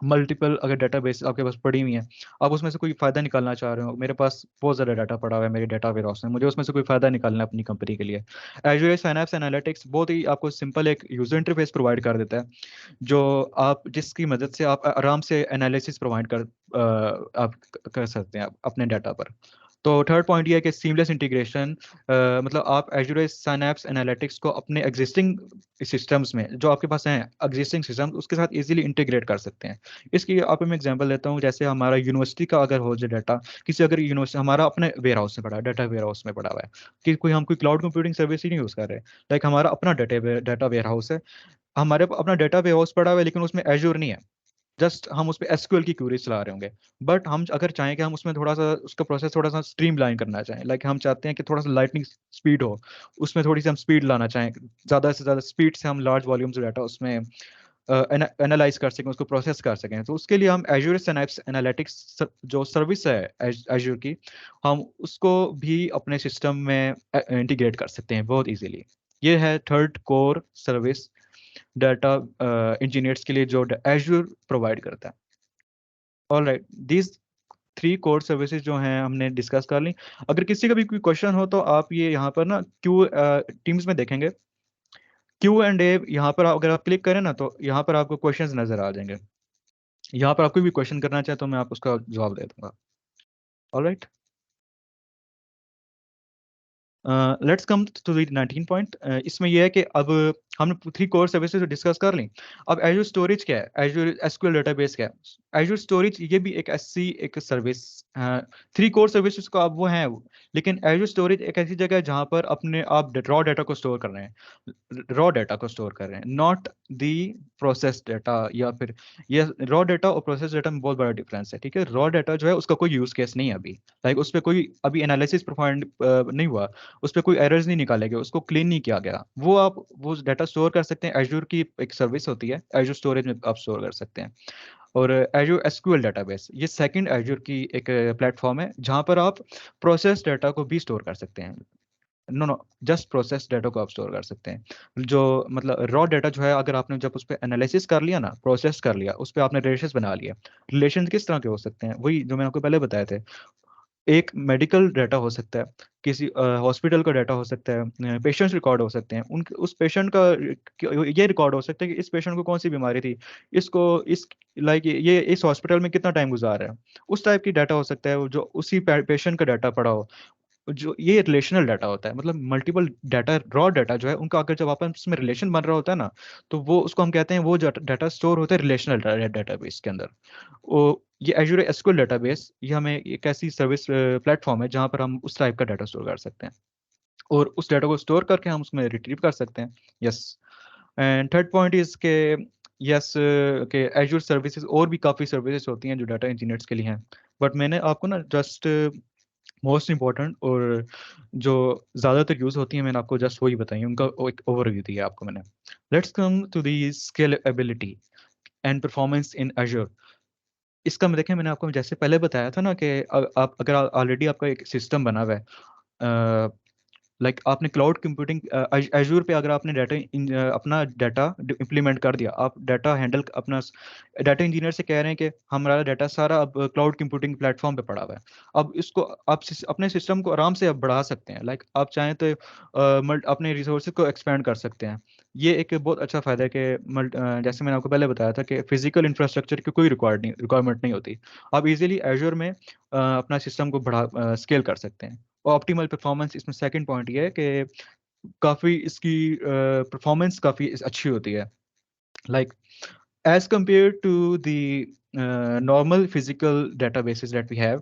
मल्टीपल अगर डाटाबेस आपके पास पड़ी हुई है, आप उसमें से कोई फायदा निकालना चाह रहे हो, मेरे पास बहुत ज़्यादा डाटा पड़ा हुआ है मेरे डाटा वेयर हाउस में, मुझे उसमें से कोई फायदा निकालना है अपनी कंपनी के लिए, एजूर साइनैप्स एनालिटिक्स बहुत ही आपको सिंपल एक यूजर इंटरफेस प्रोवाइड कर देता है, जो आप जिसकी मदद से आप आराम से एनालिसिस प्रोवाइड आप कर सकते हैं अपने डाटा पर। तो थर्ड पॉइंट ये है कि सीमलेस इंटीग्रेशन, मतलब आप एजूर साइनैप्स एनालिटिक्स को अपने एग्जिस्टिंग सिस्टम्स में जो आपके पास हैं एग्जिस्टिंग सिस्टम्स उसके साथ इजीली इंटीग्रेट कर सकते हैं। इसकी आपको मैं एग्जांपल देता हूँ, जैसे हमारा यूनिवर्सिटी का अगर हो जाए डाटा, किसी अगर यूनिवर्सिटी हमारा अपने वेयर हाउस में पड़ा है, डाटा वेयर हाउस में पड़ा हुआ है, कि हम कोई क्लाउड कंप्यूटिंग सर्विस ही नहीं यूज़ कर रहे, हमारा अपना डाटा वेयर हाउस है, हमारे अपना डाटा वेयर हाउस पड़ा हुआ है लेकिन उसमें एजूर नहीं है, जस्ट हम उस पर एसक्यूएल की क्वेरीज चला रहे होंगे। बट हम अगर चाहें कि हम उसमें थोड़ा सा उसका प्रोसेस थोड़ा सा स्ट्रीम लाइन करना चाहें, हम चाहते हैं कि थोड़ा सा लाइटनिंग स्पीड हो, उसमें थोड़ी सी हम स्पीड लाना चाहें, ज़्यादा से ज़्यादा स्पीड से हम लार्ज वॉल्यूम्स डाटा उसमें एनालाइज कर सकें, उसको प्रोसेस कर सकें। तो उसके लिए हम एज्योर सिनेप्स एनालिटिक्स जो सर्विस है एज्योर की, हम उसको भी अपने सिस्टम में इंटीग्रेट कर सकते हैं बहुत इजीली। ये है third core service data engineers के लिए जो एज्योर प्रोवाइड करता है। ऑलराइट, दीज 3 कोर सर्विसेज जो हैं हमने डिस्कस कर ली। अगर किसी का भी कोई क्वेश्चन हो तो आप ये यहाँ पर ना क्यू टीम्स में देखेंगे, Q&A, यहाँ पर अगर आप क्लिक करें ना तो यहाँ पर आपको क्वेश्चंस नजर आ जाएंगे। यहाँ पर आप कोई भी क्वेश्चन करना चाहे तो मैं आप उसका जवाब दे दूंगा। Alright, let's come to the 19 point. इसमें यह है कि अब हमने 3 कोर सर्विसेज डिस्कस कर ली। अब एज्योर स्टोरेज क्या है, एज्योर एसक्यूएल डेटाबेस क्या है, एज्योर स्टोरेज ये भी एक ऐसी एक सर्विस, 3 कोर सर्विसेज का अब वो है, लेकिन एज्योर स्टोरेज एक ऐसी जगह है जहाँ पर अपने आप रॉ डाटा को स्टोर कर रहे हैं, रॉ डाटा को स्टोर कर रहे हैं, नॉट दी प्रोसेस डाटा। या फिर ये रॉ डाटा और प्रोसेस डाटा में बहुत बड़ा डिफरेंस है, ठीक है। रॉ डाटा जो है उसका कोई यूज केस नहीं है अभी, लाइक उस पर कोई अभी एनालिसिस परफॉर्म नहीं हुआ, उस पर कोई एरर्स नहीं निकाले गए, उसको क्लीन नहीं किया गया, वो आप वो डाटा स्टोर कर सकते हैं। एज्योर की एक सर्विस होती है, एज्योर स्टोरेज में आप स्टोर कर सकते हैं। और एज्योर एसक्यूएल डेटाबेस ये सेकंड एज्योर की एक प्लेटफॉर्म है जहां पर आप प्रोसेस डाटा को भी स्टोर कर सकते हैं। No no, just process data को आप स्टोर कर सकते हैं। जो मतलब रॉ डाटा जो है, अगर आपने जब उस पर एनालिसिस कर लिया ना, प्रोसेस कर लिया, उस पर आपने रिलेशंस बना लिया। रिलेशन किस तरह के हो सकते हैं, वही जो मैंने आपको पहले बताए थे। एक मेडिकल डाटा हो सकता है, किसी हॉस्पिटल का डाटा हो सकता है, पेशेंट्स रिकॉर्ड हो सकते हैं, उन उस पेशेंट का ये रिकॉर्ड हो सकता है कि इस पेशेंट को कौन सी बीमारी थी, इसको इस लाइक ये इस हॉस्पिटल में कितना टाइम गुजार रहा है, उस टाइप की डाटा हो सकता है, वो जो उसी पेशेंट का डाटा पड़ा हो। जो ये रिलेशनल डाटा होता है, मतलब मल्टीपल डाटा, रॉ डाटा जो है उनका अगर जब आपस में रिलेशन बन रहा होता है ना, तो वो उसको हम कहते हैं, वो डाटा स्टोर होता है रिलेशनल डाटाबेस के अंदर। वो ये एज्योर एसक्यूएल डेटाबेस, ये हमें एक ऐसी सर्विस प्लेटफॉर्म है जहां पर हम उस टाइप का डाटा स्टोर कर सकते हैं, और उस डाटा को स्टोर करके हम उसमें रिट्रीव कर सकते हैं। Yes, and third point is के यस के एज्योर सर्विसेज और भी काफ़ी सर्विसेज होती हैं जो डाटा इंजीनियर्स के लिए हैं, बट मैंने आपको ना जस्ट मोस्ट इंपॉर्टेंट और जो ज़्यादातर यूज़ होती हैं मैंने आपको जस्ट वही बताई, उनका एक ओवरव्यू दिया आपको मैंने। Let's come to the scalability and performance in Azure. इसका मैं देखें, मैंने आपको जैसे पहले बताया था ना कि आप अगर ऑलरेडी आपका एक सिस्टम बना हुआ है, लाइक आपने क्लाउड कंप्यूटिंग एज्योर पे अगर आपने अपना डाटा इम्प्लीमेंट कर दिया, आप डाटा हैंडल अपना डाटा इंजीनियर से कह रहे हैं कि हमारा डाटा सारा अब क्लाउड कंप्यूटिंग प्लेटफॉर्म पे पड़ा हुआ है। अब इसको आप अपने सिस्टम को आराम से अब बढ़ा सकते हैं, लाइक आप चाहें तो अपने रिसोर्सेज को एक्सपेंड कर सकते हैं। ये एक बहुत अच्छा फायदा है कि जैसे मैंने आपको पहले बताया था कि फिजिकल इंफ्रास्ट्रक्चर की कोई रिक्वायरमेंट नहीं होती। आप इजीली एज्योर में अपना सिस्टम को बढ़ा स्केल कर सकते हैं। ऑप्टिमल परफॉर्मेंस, इसमें सेकंड पॉइंट ये है कि काफ़ी इसकी परफॉर्मेंस काफ़ी अच्छी होती है, like as compared to the normal physical databases that we have.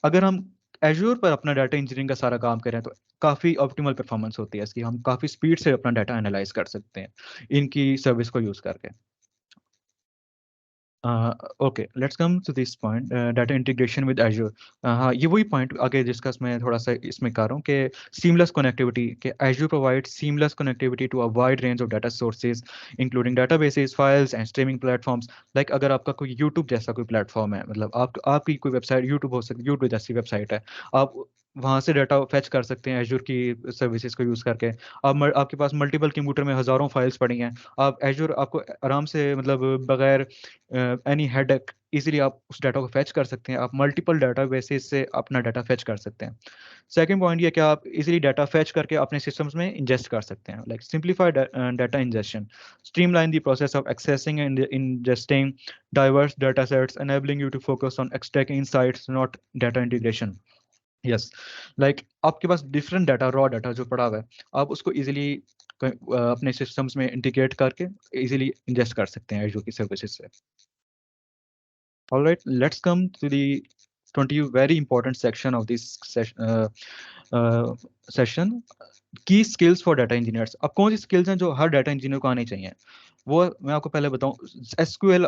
अगर हम एज्योर पर अपना डाटा इंजीनियरिंग का सारा काम करें तो काफ़ी ऑप्टिमल परफॉर्मेंस होती है इसकी, हम काफ़ी स्पीड से अपना डाटा एनालाइज कर सकते हैं इनकी सर्विस को यूज़ करके। Okay, let's come to this point, data integration with Azure. हाँ, ये वही पॉइंट आगे डिस्कस मैं थोड़ा सा इसमें कर रहा हूँ कि सीमलेस कनेक्टिविटी, कि Azure provide seamless connectivity to a wide range of data sources including databases, files and streaming platforms. Like अगर आपका कोई यूट्यूब जैसा कोई प्लेटफॉर्म है, मतलब आपकी कोई वेबसाइट यूट्यूब हो सकती है, यूट्यूब जैसी वेबसाइट है, आप वहाँ से डाटा फेच कर सकते हैं एज्योर की सर्विसेज को यूज़ करके। आपके पास मल्टीपल कंप्यूटर में हज़ारों फाइल्स पड़ी हैं, आप एज्योर आपको आराम से, मतलब बगैर एनी हेडेक, इजीली आप उस डाटा को फेच कर सकते हैं, आप मल्टीपल डाटा बेसिस से अपना डाटा फेच कर सकते हैं। सेकंड पॉइंट ये कि आप इजीली डाटा फेच करके अपने सिस्टम्स में इंजेस्ट कर सकते हैं, like simplified data injection, streamline the process of accessing and ingesting diverse data sets, enabling you to focus on extracting insights, not data integration. Yes, like आपके पास डिफरेंट डाटा, रॉ डाटा जो पड़ा हुआ है, आप उसको इजीली अपने सिस्टम्स में इंटीग्रेट करके इजीली इंजेस्ट कर सकते हैं एज़्योर की सर्विसेज से। Alright, let's come to the 20 very important section of this session, key skills for data engineers. अब कौन सी स्किल्स हैं जो हर डाटा इंजीनियर को आनी चाहिए, वो मैं आपको पहले बताऊं। एसक्यूएल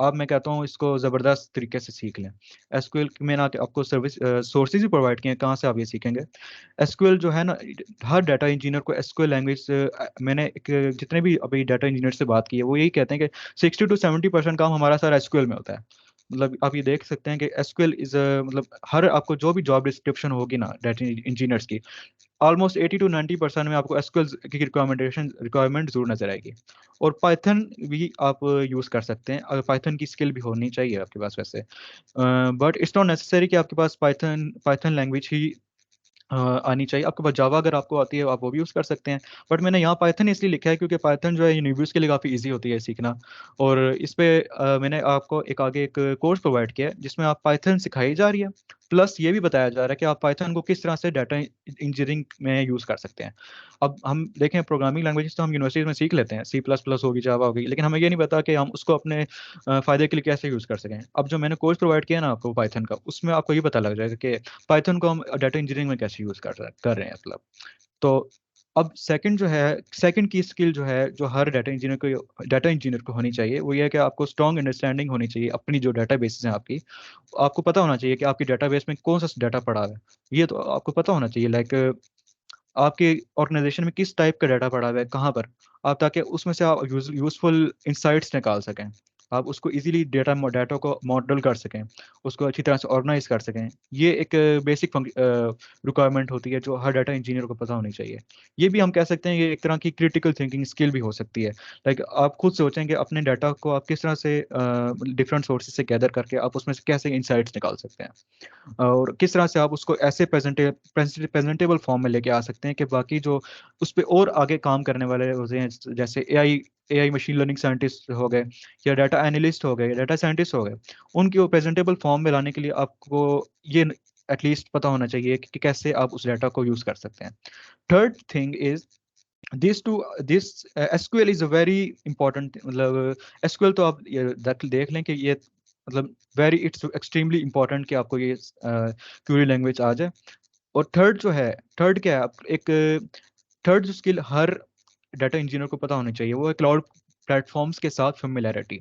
अब मैं कहता हूँ इसको ज़बरदस्त तरीके से सीख लें। एसक्यूएल में ना आपको सर्विस सोर्सेज भी प्रोवाइड किए हैं, कहाँ से आप ये सीखेंगे। एसक्यूएल जो है ना, हर डाटा इंजीनियर को एसक्यूएल लैंग्वेज, मैंने जितने भी अभी डाटा इंजीनियर से बात की है वो यही कहते हैं कि 60 to 70% काम हमारा सारा एसक्यूएल में होता है। मतलब आप ये देख सकते हैं कि एसक्यूएल इज मतलब हर आपको जो भी जॉब डिस्क्रिप्शन होगी ना डाटा इंजीनियर्स की, ऑलमोस्ट 80 to 90% में आपको एसक्यूएल की रिक्वायरमेंट जरूर नजर आएगी। और पाइथन भी आप यूज़ कर सकते हैं, अगर पाइथन की स्किल भी होनी चाहिए आपके पास वैसे। बट इट्स नॉट नेसेसरी कि आपके पास पाइथन पाइथन लैंग्वेज ही आनी चाहिए। आपके पास जावा अगर आपको आती है आप वो भी यूज़ कर सकते हैं। बट मैंने यहाँ पाइथन इसलिए लिखा है क्योंकि पाइथन जो है ये न्यूबीज़ के लिए काफ़ी इजी होती है सीखना। और इस पे मैंने आपको एक आगे एक कोर्स प्रोवाइड किया है जिसमें आप पाइथन सिखाई जा रही है, प्लस ये भी बताया जा रहा है कि आप पाइथन को किस तरह से डाटा इंजीनियरिंग में यूज़ कर सकते हैं। अब हम देखें, प्रोग्रामिंग लैंग्वेजेस तो हम यूनिवर्सिटीज में सीख लेते हैं, C++ होगी, जावा होगी, लेकिन हमें ये नहीं पता कि हम उसको अपने फ़ायदे के लिए कैसे यूज़ कर सकें। अब जो मैंने कोर्स प्रोवाइड किया ना आपको पाइथन का, उसमें आपको ये पता लग जाएगा कि पाइथन को हम डाटा इंजीनियरिंग में कैसे यूज़ कर रहे हैं मतलब। तो अब सेकंड जो है, सेकंड की स्किल जो है जो हर डाटा इंजीनियर को होनी चाहिए, वो ये है कि आपको स्ट्रॉन्ग अंडरस्टैंडिंग होनी चाहिए अपनी जो डेटाबेसेस हैं आपकी। आपको पता होना चाहिए कि आपकी डेटाबेस में कौन सा डाटा पड़ा है। ये तो आपको पता होना चाहिए, लाइक आपके ऑर्गेनाइजेशन में किस टाइप का डाटा पड़ा हुआ है, कहाँ पर, आप ताकि उसमें से आप यूजफुल इंसाइट्स निकाल सकें। आप उसको इजीली डाटा को मॉडल कर सकें, उसको अच्छी तरह से ऑर्गेनाइज कर सकें। ये एक बेसिक रिक्वायरमेंट होती है जो हर डाटा इंजीनियर को पता होनी चाहिए। ये भी हम कह सकते हैं ये एक तरह की क्रिटिकल थिंकिंग स्किल भी हो सकती है। लाइक आप खुद सोचेंगे अपने डाटा को आप किस तरह से डिफरेंट सोर्सेज से गैदर करके आप उसमें से कैसे इंसाइट्स निकाल सकते हैं, और किस तरह से आप उसको ऐसे प्रेजेंटेबल फॉर्म में लेके आ सकते हैं कि बाकी जो उस पे और आगे काम करने वाले होते हैं, जैसे एआई मशीन लर्निंग साइंटिस्ट हो गए, या डाटा एनालिस्ट हो गए, डाटा साइंटिस्ट हो गए, उनकी वो प्रेजेंटेबल फॉर्म में लाने के लिए आपको ये एटलीस्ट पता होना चाहिए कि कैसे आप उस डाटा को यूज कर सकते हैं। Third thing is this SQL is a very important, मतलब एसक्यूएल तो आप ये देख लें कि ये मतलब वेरी इट्स एक्सट्रीमली इंपॉर्टेंट कि आपको ये क्वेरी लैंग्वेज आ जाए। और थर्ड जो है, थर्ड क्या है, एक थर्ड जो स्किल हर डाटा इंजीनियर को पता होनी चाहिए वो है क्लाउड प्लेटफॉर्म्स के साथ फेमिलियरिटी।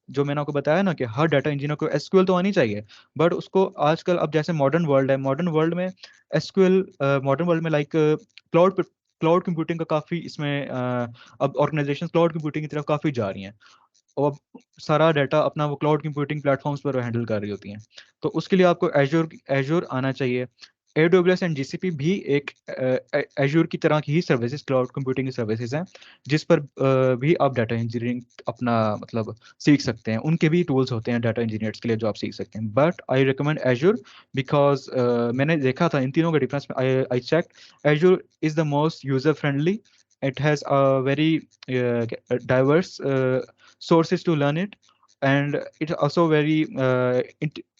जो मैंने आपको बताया ना कि हर डाटा इंजीनियर को एसक्यूएल तो आनी चाहिए, बट उसको आजकल अब जैसे मॉडर्न वर्ल्ड है, मॉडर्न वर्ल्ड में एसक्यूएल, मॉडर्न वर्ल्ड में लाइक क्लाउड कंप्यूटिंग का काफ़ी इसमें अब ऑर्गेनाइजेशन क्लाउड कंप्यूटिंग की तरफ काफ़ी जा रही हैं, और अब सारा डाटा अपना वो क्लाउड कंप्यूटिंग प्लेटफॉर्म्स पर हैंडल कर रही होती हैं। तो उसके लिए आपको एजूर एजूर आना चाहिए। AWS एंड GCP भी एक एजूर की तरह की ही सर्विसेज, क्लाउड कंप्यूटिंग की सर्विसेज हैं, जिस पर भी आप डाटा इंजीनियरिंग अपना मतलब सीख सकते हैं। उनके भी टूल्स होते हैं डाटा इंजीनियर्स के लिए जो आप सीख सकते हैं, but I recommend Azure because मैंने देखा था इन तीनों के डिफरेंस में। I check, Azure is the most user friendly, it has a very diverse sources to learn it, and it's also very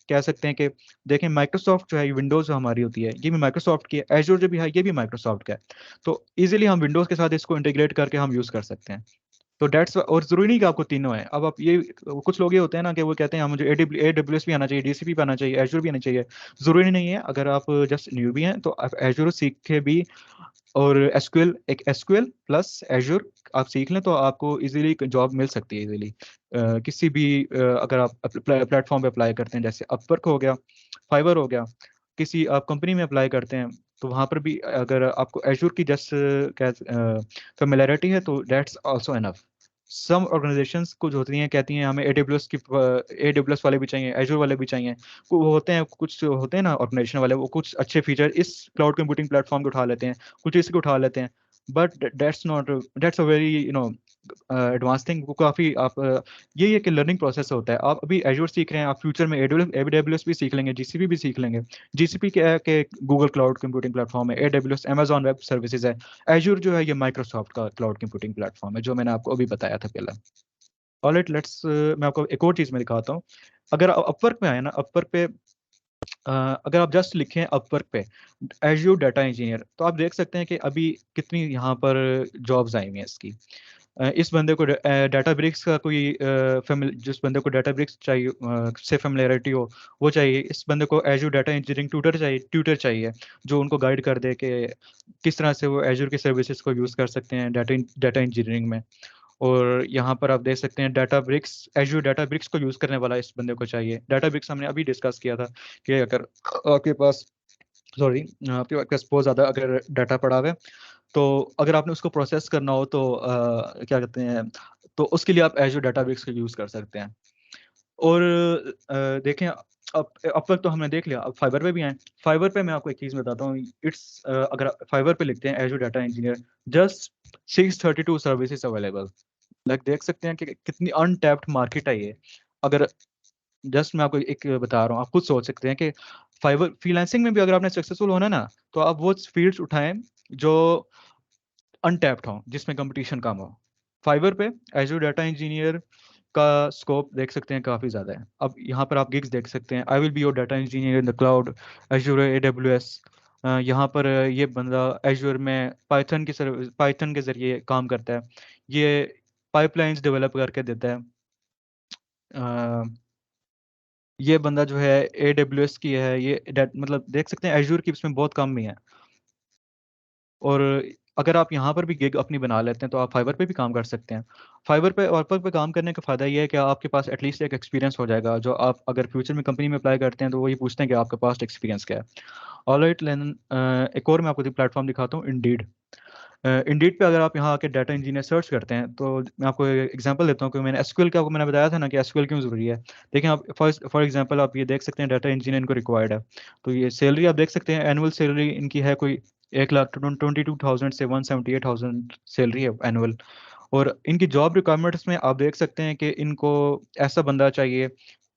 कह सकते हैं कि देखें माइक्रोसॉफ्ट जो है, विंडोज जो हमारी होती है ये भी माइक्रोसॉफ्ट की है, एजूर जो भी है ये भी माइक्रोसॉफ्ट का है। तो इजीली हम विंडोज के साथ इसको इंटीग्रेट करके हम यूज कर सकते हैं। तो डेट्स, और जरूरी नहीं कि आपको तीनों है। अब आप ये, कुछ लोग ये होते हैं ना कि वो कहते हैं मुझे AWS भी आना चाहिए, GCP भी आना चाहिए, एजूर भी आना चाहिए। जरूरी नहीं है। अगर आप जस्ट न्यू भी हैं तो आप एजूर सीख के भी, और एसक्यूएल, एक एसक्यूएल प्लस एजूर आप सीख लें तो आपको इजीली जॉब मिल सकती है इजीली। किसी भी अगर आप प्लेटफॉर्म पे अप्लाई करते हैं, जैसे अपवर्क हो गया, फाइवर हो गया, किसी आप कंपनी में अप्लाई करते हैं, तो वहाँ पर भी अगर आपको एजूर की जस्ट फेमिलैरिटी है तो that's also enough. Some organisations कुछ होती हैं कहती हैं हमें AWS वाले भी चाहिए, एजूर वाले भी चाहिए। वो होते हैं, कुछ होते हैं ना ऑर्गेनाइजेशन वाले, वो कुछ अच्छे फीचर इस क्लाउड कंप्यूटिंग प्लेटफॉर्म के उठा लेते हैं, कुछ इसके उठा लेते हैं, but that's a very advance thing. वो काफ़ी आप यही है कि लर्निंग प्रोसेस होता है। आप अभी एजूर सीख रहे हैं, आप फ्यूचर में AWS भी सीख लेंगे, GCP भी सीख लेंगे। GCP क्या है कि गूगल क्लाउड कंप्यूटिंग प्लेटफॉर्म है, AWS अमेजॉन वेब सर्विसेज है, एजूर जो है ये माइक्रोसॉफ्ट का क्लाउड कंप्यूटिंग प्लेटफॉर्म है जो मैंने आपको अभी बताया था पहले। ऑलराइट, लेट्स मैं आपको एक और चीज़ में दिखाता हूँ। अगर अपवर्क में आए ना, अपवर्क पे अगर आप जस्ट लिखें अपवर्क पे एजूर डाटा इंजीनियर, तो आप देख सकते हैं कि अभी कितनी यहाँ पर जॉब्स आई हुई हैं इसकी। इस बंदे को डाटा ब्रिक्स का कोई जिस बंदे को डाटा ब्रिक्स चाहिए से फेमिलियरिटी हो वो चाहिए। इस बंदे को एजूर डाटा इंजीनियरिंग ट्यूटर चाहिए जो उनको गाइड कर दे कि किस तरह से वो एजूर की सर्विसेज को यूज़ कर सकते हैं डाटा डाटा इंजीनियरिंग में। और यहाँ पर आप देख सकते हैं Databricks, Azure Databricks को यूज़ करने वाला इस बंदे को चाहिए। डाटा ब्रिक्स हमने अभी डिस्कस किया था कि अगर आपके पास, सॉरी, आपके पास बहुत ज़्यादा अगर डाटा पड़ा हुआ है, तो अगर आपने उसको प्रोसेस करना हो तो क्या कहते हैं, तो उसके लिए आप एज्योर डाटा ब्रिक्स का यूज़ कर सकते हैं। और देखें, अब तक तो हमने देख लिया, अब फाइबर पे भी आए। फाइबर पे मैं आपको एक चीज़ बताता हूँ, अगर फाइबर पे लिखते हैं azure data engineer, just 632 services available. Like देख सकते हैं कि कितनी अनटैप्ड मार्केट है ये। अगर जस्ट मैं आपको एक बता रहा हूँ, आप खुद सोच सकते हैं कि फाइबर फ्रीलांसिंग में भी अगर आपने सक्सेसफुल होना ना, तो आप वो फील्ड्स उठाएं जो अनटैप्ड हो, जिसमें कंपटीशन कम हो। फाइबर पे एजूर डाटा इंजीनियर का स्कोप देख सकते हैं काफ़ी ज़्यादा है। अब यहाँ पर आप गिग्स देख सकते हैं, I will be your data engineer in the cloud, Azure AWS। यहाँ पर ये बंदा एजूर में पाइथन के ज़रिए काम करता है, ये पाइपलाइंस डेवलप करके देता है। ये बंदा जो है AWS की है, ये मतलब देख सकते हैं एजूर की इसमें बहुत कम ही है। और अगर आप यहाँ पर भी गिग अपनी बना लेते हैं तो आप फाइबर पे भी काम कर सकते हैं। फाइबर पे और पर पे काम करने का फ़ायदा ये है कि आपके पास एटलीस्ट एक एक्सपीरियंस हो जाएगा, जो आप अगर फ्यूचर में कंपनी में अप्लाई करते हैं तो वो ये पूछते हैं कि आपके पास एक्सपीरियंस क्या है। ऑलराइट लेन, एक और मैं आपको प्लेटफॉर्म दिखाता हूँ, इंडीड। इंडीड पे अगर आप यहाँ आके डाटा इंजीनियर सर्च करते हैं, तो मैं आपको एग्जांपल देता हूँ कि मैंने एसक्यूएल का, आपको मैंने बताया था ना कि एसक्यूएल क्यों ज़रूरी है। देखें आप, फॉर एग्जांपल आप ये देख सकते हैं डाटा इंजीनियर इनको रिक्वायर्ड है, तो ये सैलरी आप देख सकते हैं, एनुअल सैलरी इनकी है कोई 1,22,000 से 178,000 सैलरी है एनुअल। और इनकी जॉब रिक्वायरमेंट्स में आप देख सकते हैं कि इनको ऐसा बंदा चाहिए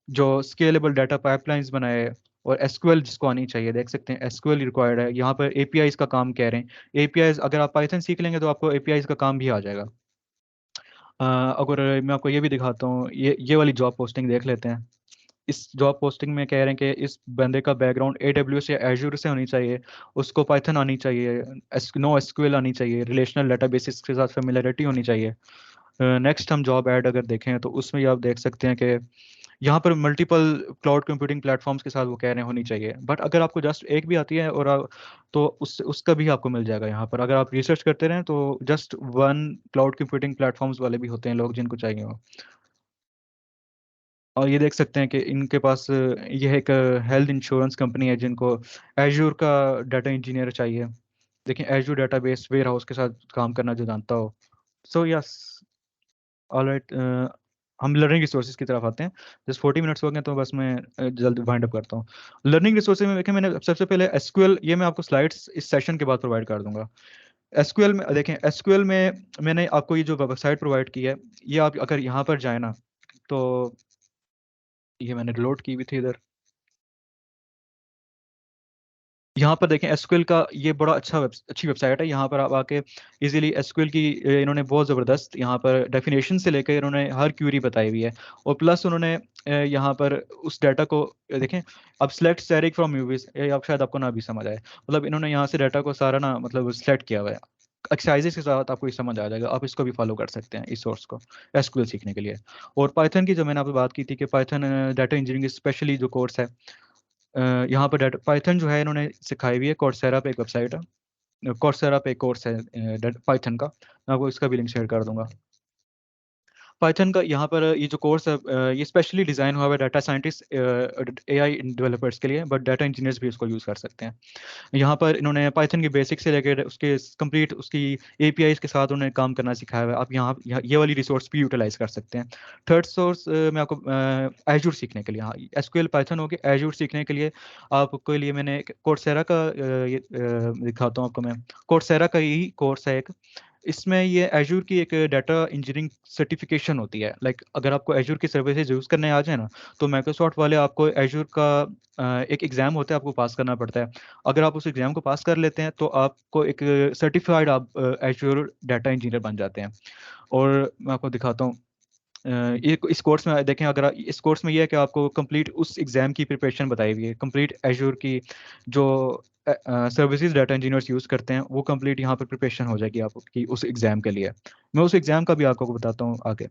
जो स्केलेबल डाटा पाइपलाइंस बनाए, और एसक्यूएल जिसको आनी चाहिए। देख सकते हैं एसक्यूएल रिक्वायर्ड है, यहाँ पर एपीआईज का काम कह रहे हैं। एपीआईज अगर आप पाइथन सीख लेंगे तो आपको एपीआईज का काम भी आ जाएगा। अगर मैं आपको ये भी दिखाता हूँ, ये वाली जॉब पोस्टिंग देख लेते हैं। इस जॉब पोस्टिंग में कह रहे हैं कि इस बंदे का बैकग्राउंड AWS या एज्योर से होनी चाहिए, उसको पाइथन आनी चाहिए, नो एसक्यूएल आनी चाहिए, रिलेशनल डेटाबेसिस के साथ फेमिलियरिटी होनी चाहिए। नेक्स्ट हम जॉब ऐड अगर देखें तो उसमें आप देख सकते हैं कि यहाँ पर मल्टीपल क्लाउड कंप्यूटिंग प्लेटफॉर्म्स के साथ वो कह रहे हैं होनी चाहिए, बट अगर आपको जस्ट एक भी आती है और तो उसका भी आपको मिल जाएगा। यहाँ पर अगर आप रिसर्च करते रहें तो just one cloud computing platforms वाले भी होते हैं लोग जिनको चाहिए हो। और ये देख सकते हैं कि इनके पास यह एक हेल्थ इंश्योरेंस कंपनी है जिनको एज्योर का डाटा इंजीनियर चाहिए। देखिए एज्योर डाटाबेस वेयर हाउस के साथ काम करना जो जानता हो। सो यस, ऑलराइट, हम लर्निंग रिसोर्सेज की तरफ आते हैं। जस्ट 40 मिनट्स हो गए तो बस मैं जल्द वाइंड अप करता हूँ। लर्निंग रिसोर्सेज में देखें, मैंने सबसे पहले एसक्यूएल, ये मैं आपको स्लाइड्स इस सेशन के बाद प्रोवाइड कर दूंगा। एसक्यूएल में देखें, एसक्यूएल में मैंने आपको ये जो वेबसाइट प्रोवाइड की है, ये आप अगर यहाँ पर जाए ना, तो ये मैंने लोड की भी थी इधर। यहाँ पर देखें एसक्यूएल का ये बड़ा अच्छी वेबसाइट है। यहाँ पर आप आके इजीली एसक्यूएल की इन्होंने बहुत ज़बरदस्त यहाँ पर डेफिनेशन से लेकर इन्होंने हर क्यूरी बताई हुई है। और प्लस उन्होंने यहाँ पर उस डाटा को देखें, अब सेलेक्ट स्टैटिक फ्रॉम मूवीज, ये आप शायद आपको ना भी समझ आए, मतलब इन्होंने यहाँ से डाटा को सारा ना मतलब सेलेक्ट किया हुआ है। एक्सरसाइजेस के साथ आपको ये समझ आ जाएगा, आप इसको भी फॉलो कर सकते हैं इस सोर्स को एसक्यूएल सीखने के लिए। और पाइथन की जो मैंने आपसे बात की थी कि पाइथन डाटा इंजीनियरिंग स्पेशली जो कोर्स है, यहाँ पर डाटा पाइथन जो है इन्होंने सिखाई हुई है। कोर्सेरा पे एक वेबसाइट है, कोर्सेरा पे एक कोर्स है पाइथन का, मैं आपको इसका भी लिंक शेयर कर दूंगा। पाइथन का यहाँ पर ये जो कोर्स है, ये स्पेशली डिज़ाइन हुआ हुआ है डाटा साइंटिस्ट, AI डेवलपर्स के लिए, बट डाटा इंजीनियर्स भी इसको यूज़ कर सकते हैं। यहाँ पर इन्होंने पाइथन की बेसिक से लेकर उसके कंप्लीट उसकी APIs के साथ उन्हें काम करना सिखाया हुआ है। आप ये वाली रिसोर्स भी यूटिलाइज कर सकते हैं। थर्ड सोर्स मैं आपको एजूर सीखने के लिए, हाँ एसक्यूएल पाइथन हो गया, एजूर सीखने के लिए आपके लिए मैंने कोर्सेरा का दिखाता हूँ आपको मैं। कोर्सेरा का ही कोर्स है एक, इसमें ये एजूर की एक डाटा इंजीनियरिंग सर्टिफिकेशन होती है। लाइक अगर आपको एजूर की सर्विसेज यूज़ करने आ जाए ना, तो माइक्रोसॉफ्ट वाले आपको एजूर का एक एग्ज़ाम होता है, आपको पास करना पड़ता है। अगर आप उस एग्ज़ाम को पास कर लेते हैं तो आपको एक सर्टिफाइड आप एजूर डाटा इंजीनियर बन जाते हैं। और मैं आपको दिखाता हूँ, ये इस कोर्स में देखें, अगर इस कोर्स में ये है कि आपको कंप्लीट उस एग्ज़ाम की प्रिपरेशन बताई हुई है, कंप्लीट एजूर की जो सर्विसेज डाटा इंजीनियर्स यूज़ करते हैं वो कंप्लीट यहाँ पर प्रिपरेशन हो जाएगी आपकी उस एग्ज़ाम के लिए। मैं उस एग्ज़ाम का भी आपको बताता हूँ आगे।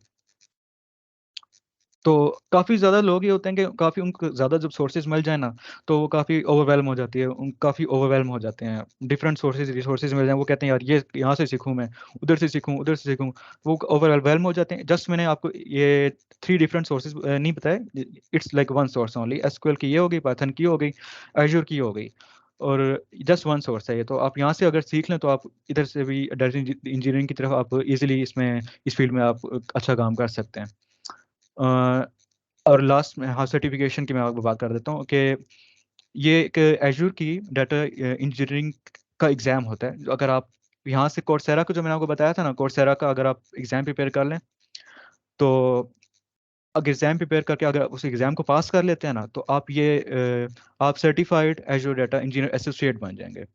तो काफ़ी ज़्यादा लोग ये होते हैं कि काफ़ी उनको ज़्यादा जब सोर्सेज मिल जाए ना तो वो काफ़ी ओवरवेलम हो जाती है, काफ़ी ओवरवेलम हो जाते हैं, डिफरेंट सोर्सेज रिसोर्सेज मिल जाए, वो कहते हैं यार ये यहाँ से सीखूँ मैं, उधर से सीखूँ, उधर से सीखूँ, वो ओवरवेलम हो जाते हैं। जस्ट मैंने आपको ये 3 डिफरेंट सोर्सेज नहीं बताए, it's like one source only. SQL की ये हो गई, पाइथन की हो गई, एजूर की हो गई, और जस्ट वन सोर्स है ये। तो आप यहाँ से अगर सीख लें तो आप इधर से भी डाटा इंजीनियरिंग की तरफ आप इजीली इसमें इस फील्ड में आप अच्छा काम कर सकते हैं। और लास्ट में हाँ सर्टिफिकेशन की मैं आपको बात कर देता हूँ कि ये एक एजूर की डाटा इंजीनियरिंग का एग्ज़ाम होता है। अगर आप यहाँ से कोर्सेरा का जो मैंने आपको बताया था ना, कोर्सेरा का अगर आप एग्ज़ाम प्रिपेयर कर लें तो अगर एग्ज़ाम प्रिपेयर करके अगर आप उस एग्ज़ाम को पास कर लेते हैं ना तो आप ये आप certified Azure data engineer associate बन जाएंगे।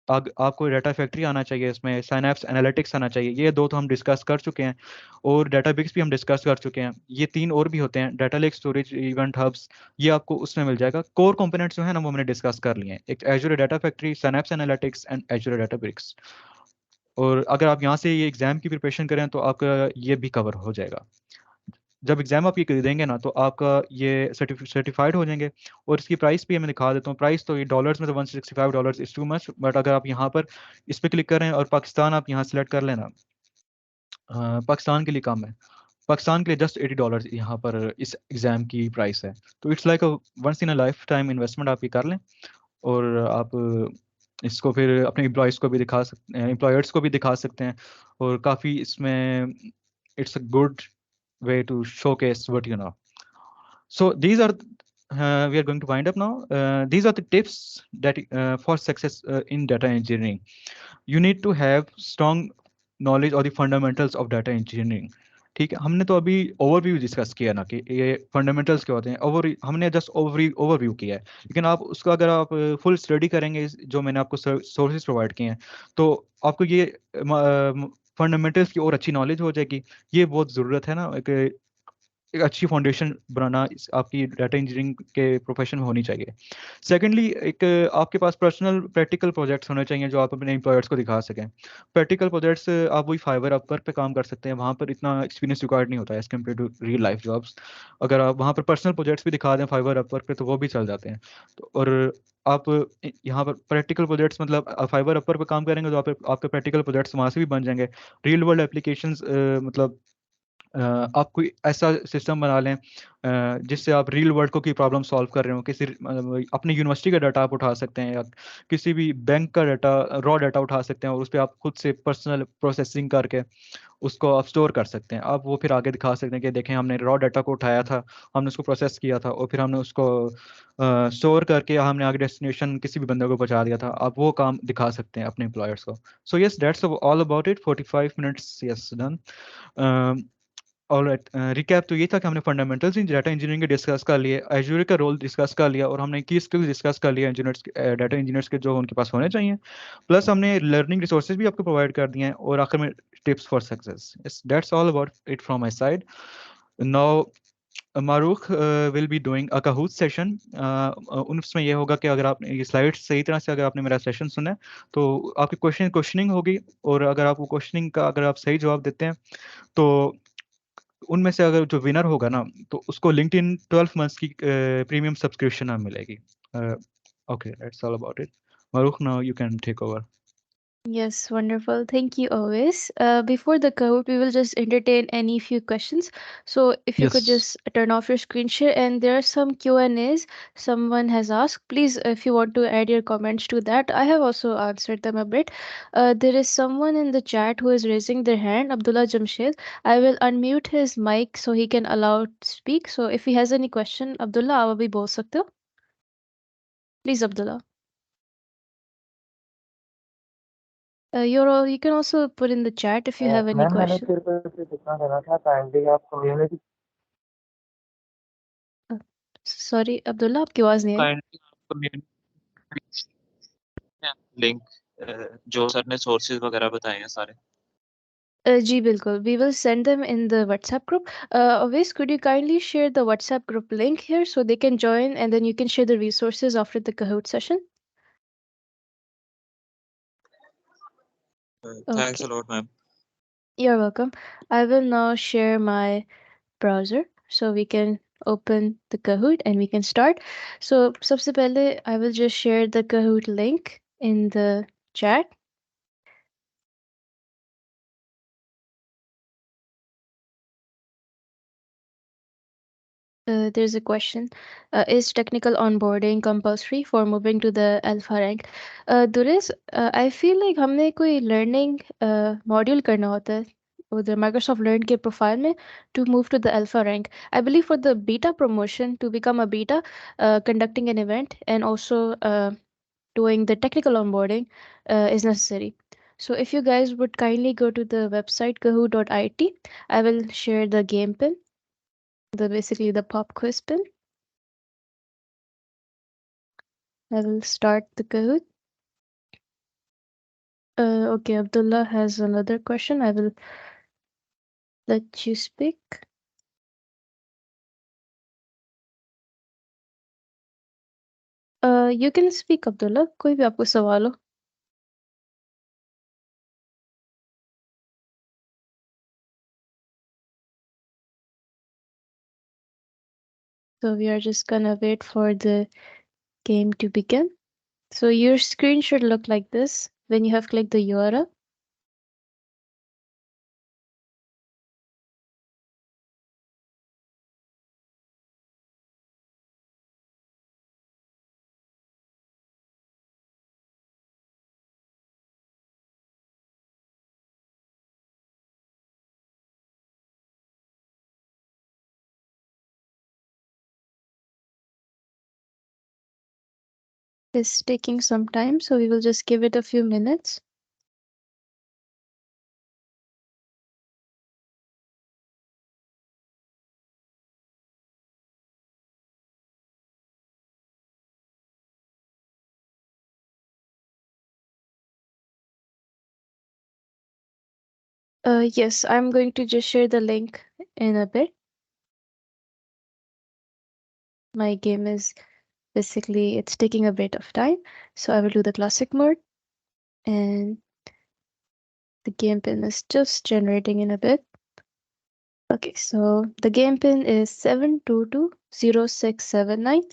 आपको डाटा फैक्ट्री आना चाहिए, इसमें साइनैप्स एनालिटिक्स आना चाहिए, ये 2 तो हम डिस्कस कर चुके हैं, और डाटाब्रिक्स भी हम डिस्कस कर चुके हैं। ये 3 और भी होते हैं, data lake, storage, event hubs, ये आपको उसमें मिल जाएगा। कोर कंपोनेंट्स जो है ना वो मैंने डिस्कस कर लिए हैं, एक Azure Data Factory, Synapse Analytics and Azure Databricks. और अगर आप यहाँ से ये एग्जाम की प्रिपरेशन करें तो आपका ये भी कवर हो जाएगा। जब एग्जाम आप ये देंगे ना तो आपका ये सर्टिफाइड हो जाएंगे। और इसकी प्राइस भी मैं दिखा देता हूँ। प्राइस तो ये डॉलर्स में तो $165 इज टू मच, बट अगर आप यहाँ पर इस पर क्लिक करें और पाकिस्तान आप यहाँ सेलेक्ट कर लेना, पाकिस्तान के लिए कम है, पाकिस्तान के लिए जस्ट $80 यहाँ पर इस एग्ज़ाम की प्राइस है। तो it's like once in a lifetime investment आप ये कर लें, और आप इसको फिर अपने एम्प्लॉयज़ को भी दिखा सकते हैं, एम्प्लॉयर्स को भी दिखा सकते हैं, और काफ़ी इसमें it's a good way to showcase what you know. So these are we are going to wind up now. These are the tips that for success in data engineering. You need to have strong knowledge of the fundamentals of data engineering. ठीक है, हमने तो अभी ओवरव्यू डिस्कस किया ना कि ये फंडामेंटल्स क्या होते हैं, हमने जस्ट ओवरव्यू किया है। लेकिन आप उसका अगर आप फुल स्टडी करेंगे जो मैंने आपको सोर्सेज प्रोवाइड किए हैं तो आपको ये फंडामेंटल्स की और अच्छी नॉलेज हो जाएगी। ये बहुत ज़रूरत है ना, एक अच्छी फाउंडेशन बनाना आपकी डाटा इंजीनियरिंग के प्रोफेशन में होनी चाहिए। सेकेंडली, एक आपके पास पर्सनल प्रैक्टिकल प्रोजेक्ट्स होने चाहिए जो आप अपने एम्प्लॉयर्स को दिखा सकें। प्रैक्टिकल प्रोजेक्ट्स आप वही फाइवर अपवर्क पे काम कर सकते हैं, वहाँ पर इतना एक्सपीरियंस रिक्वायर्ड नहीं होता है as compare to real life jobs. अगर आप वहाँ पर पर्सनल प्रोजेक्ट्स भी दिखा दें फाइवर अपवर्क पे तो वो भी चल जाते हैं। तो और आप यहाँ पर प्रैक्टिकल प्रोजेक्ट्स मतलब फाइवर अपवर्क पे काम करेंगे तो आपके प्रैक्टिकल प्रोजेक्ट्स वहाँ से भी बन जाएंगे। रियल वर्ल्ड एप्लीकेशंस मतलब आप कोई ऐसा सिस्टम बना लें जिससे आप रियल वर्ल्ड को की प्रॉब्लम सॉल्व कर रहे हो। किसी मतलब अपनी यूनिवर्सिटी का डाटा आप उठा सकते हैं, या किसी भी बैंक का डाटा, रॉ डाटा उठा सकते हैं, और उस पर आप खुद से पर्सनल प्रोसेसिंग करके उसको आप स्टोर कर सकते हैं। आप वो फिर आगे दिखा सकते हैं कि देखें हमने रॉ डाटा को उठाया था, हमने उसको प्रोसेस किया था, और फिर हमने उसको स्टोर करके हमने आगे डेस्टिनेशन किसी भी बंदे को पहुंचा दिया था। आप वो काम दिखा सकते हैं अपने एम्प्लॉयर्स को। So yes, that's all about it. 45 minutes, yes, done. Alright, recap तो ये था कि हमने फंडामेंटल्स इन डाटा इंजीनियरिंग के डिस्कस कर लिए, एजूर का रोल डिस्कस कर लिया, और हमने की स्किल्स डिस्कस कर लिया इंजीनियर्स, डाटा इंजीनियर्स के जो उनके पास होने चाहिए। प्लस हमने लर्निंग रिसोर्सेज भी आपको प्रोवाइड कर दिए हैं, और आखिर में tips for success. Yes, that's all about it from my side. Now Marukh will be doing a Kahoot session. उसमें ये होगा कि अगर आपने ये स्लाइड्स सही तरह से अगर आपने मेरा सेशन सुना है तो आपकी क्वेश्चनिंग होगी, और अगर आप वो क्वेश्चनिंग का अगर आप सही जवाब देते हैं तो उनमें से अगर जो विनर होगा ना तो उसको लिंक्डइन 12 मंथ्स की प्रीमियम सब्सक्रिप्शन मिलेगी। Okay, that's all about it. Marukh, now you can take over. Yes, wonderful. Thank you always. Before the Kahoot, we will just entertain any few questions. So if you could yes, just turn off your screen share, and there are some Q&As someone has asked. Please, if you want to add your comments to that, I have also answered them a bit. There is someone in the chat who is raising their hand, Abdullah Jamshed. I will unmute his mic so he can allow to speak. So if he has any question, Abdullah, आप अभी बोल सकते हो. Please, Abdullah. You can also put in the chat if you have any ma'am मैंने question. सिर्फ ऐसे दिखा देना था, काइंडली आप कम्युनिटी सॉरी अब्दुल्ला, आपकी आवाज़ नहीं आई। काइंडली कम्युनिटी लिंक जो सर ने सोर्सेज वगैरह बताए हैं सारे। जी बिल्कुल, we will send them in the WhatsApp group. Always, could you kindly share the WhatsApp group link here so they can join, and then you can share the resources after the Kahoot session? Thanks Okay, a lot, ma'am. you're welcome. I will now share my browser. so we can open the Kahoot and we can start. So सबसे पहले I will just share the Kahoot link in the chat. There's a question. Is technical onboarding compulsory for moving to the alpha rank? Duris, I feel like हमने कोई learning module करना होता है उधर Microsoft Learn के profile में to move to the alpha rank. I believe for the beta promotion to become a beta, conducting an event and also doing the technical onboarding is necessary. So if you guys would kindly go to the website kahoot.it, I will share the game pin, basically the pop quiz pin. I will start the Kahoot. Okay, Abdullah has another question. I will let you speak. You can speak, Abdullah. कोई भी आपको सवाल हो. So we are just gonna wait for the game to begin. So your screen should look like this when you have clicked the URL. It's taking some time, so we will just give it a few minutes. Yes, I'm going to just share the link in a bit. My game is basically, it's taking a bit of time, so I will do the classic mode, and the game pin is just generating in a bit. Okay, so the game pin is 7220679.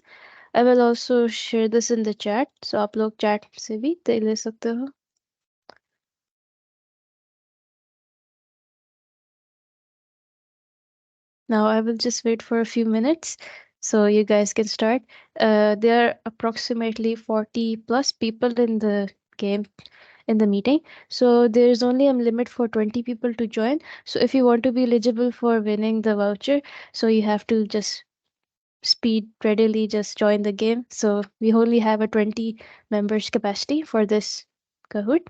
I will also share this in the chat, so आप लोग chat से भी दे ले सकते हो. Now I will just wait for a few minutes so you guys can start. There are approximately 40 plus people in the game, in the meeting. So there is only a limit for 20 people to join. So if you want to be eligible for winning the voucher, so you have to just speed readily just join the game. So we only have a 20 members capacity for this Kahoot.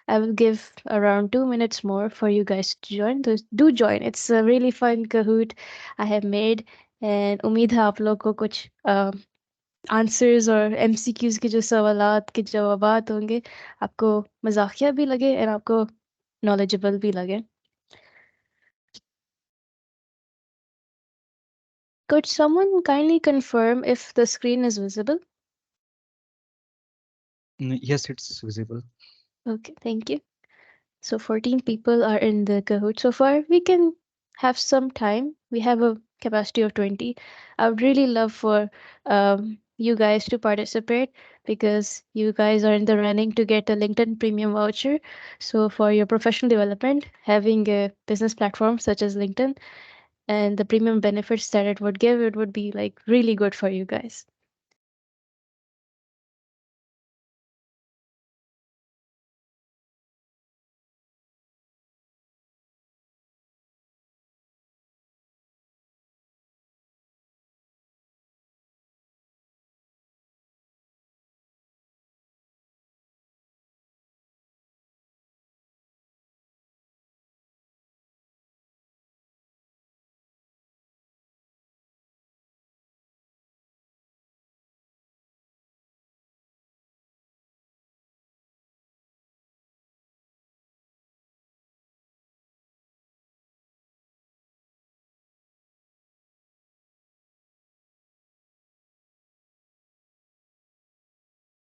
I will give around 2 minutes more for you guys to join. Do join. It's a really fun Kahoot I have made, and उम्मीद है आप लोग को कुछ आंसर्स और MCQs के जो सवालात के जवाबात होंगे आपको मजाकिया भी लगे और आपको knowledgeable भी लगे. Could someone kindly confirm if the screen is visible? Yes, it's visible. Okay, thank you. So 14 people are in the Kahoot so far. We can have some time. We have a capacity of 20. I would really love for you guys to participate because you guys are in the running to get a LinkedIn Premium voucher. So for your professional development, having a business platform such as LinkedIn and the premium benefits that it would give, it would be like really good for you guys.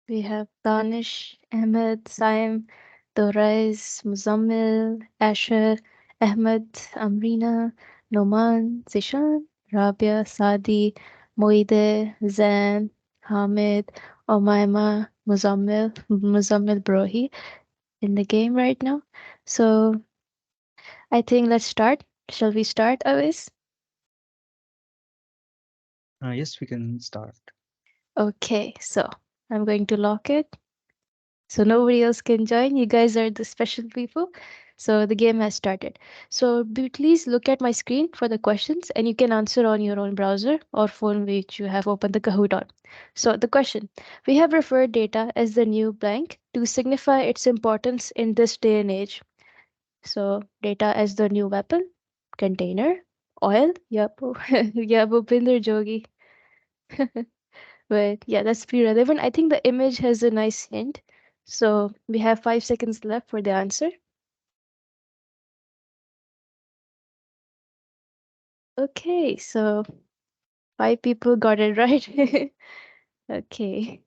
We have Danish, Ahmed, Saim, Dorais, Muzammil, Asher, Ahmed, Amrina, Noman, Zishan, Rabia, Sadi, Moide, Zan, Hamid, Omaima, Muzammil Brohi in the game right now. So I think let's start. Shall we start, Awis? Yes, we can start. Okay, so I'm going to lock it. So nobody else can join. You guys are the special people. So the game has started. So please look at my screen for the questions and you can answer on your own browser or phone which you have opened the Kahoot on. So the question, we have referred data as the new blank to signify its importance in this day and age. So data as the new weapon, container, oil, yep, yeah, Bhupinder Jogi. But yeah, let's be relevant. I think the image has a nice hint. So we have 5 seconds left for the answer. Okay, so 5 people got it right. Okay,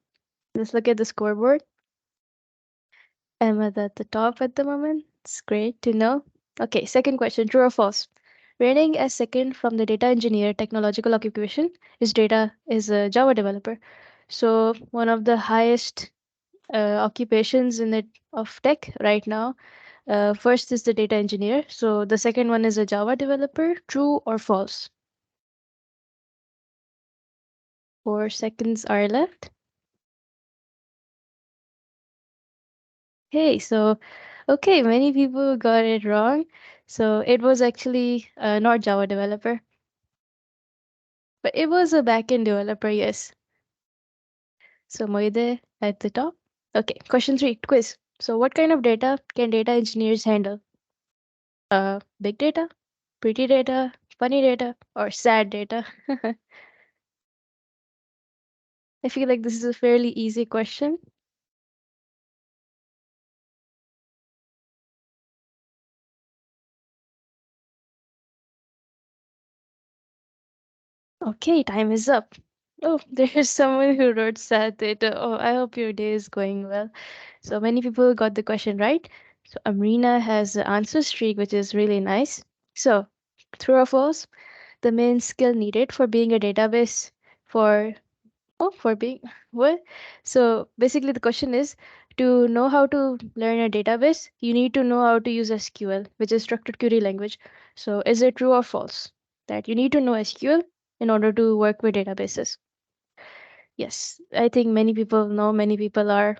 let's look at the scoreboard. Emma at the top at the moment. It's great to know. Okay, second question, true or false? Reigning as second from the data engineer technological occupation is a Java developer. So one of the highest occupations in it of tech right now. First is the data engineer. So the second one is a Java developer. True or false? 4 seconds are left. Okay, so okay, many people got it wrong. So it was actually not Java developer, but it was a backend developer, yes. So Moide at the top. Okay, question 3, quiz. So what kind of data can data engineers handle? Big data, pretty data, funny data, or sad data? I feel like this is a fairly easy question. Okay, time is up. Oh, there's someone who wrote sad data. Oh, I hope your day is going well. So many people got the question right. So Amrina has the answer streak, which is really nice. So, true or false? The main skill needed for being a database for for being what? So basically the question is to know how to learn a database, you need to know how to use SQL, which is structured query language. So is it true or false that you need to know SQL in order to work with databases? Yes, I think many people know, many people are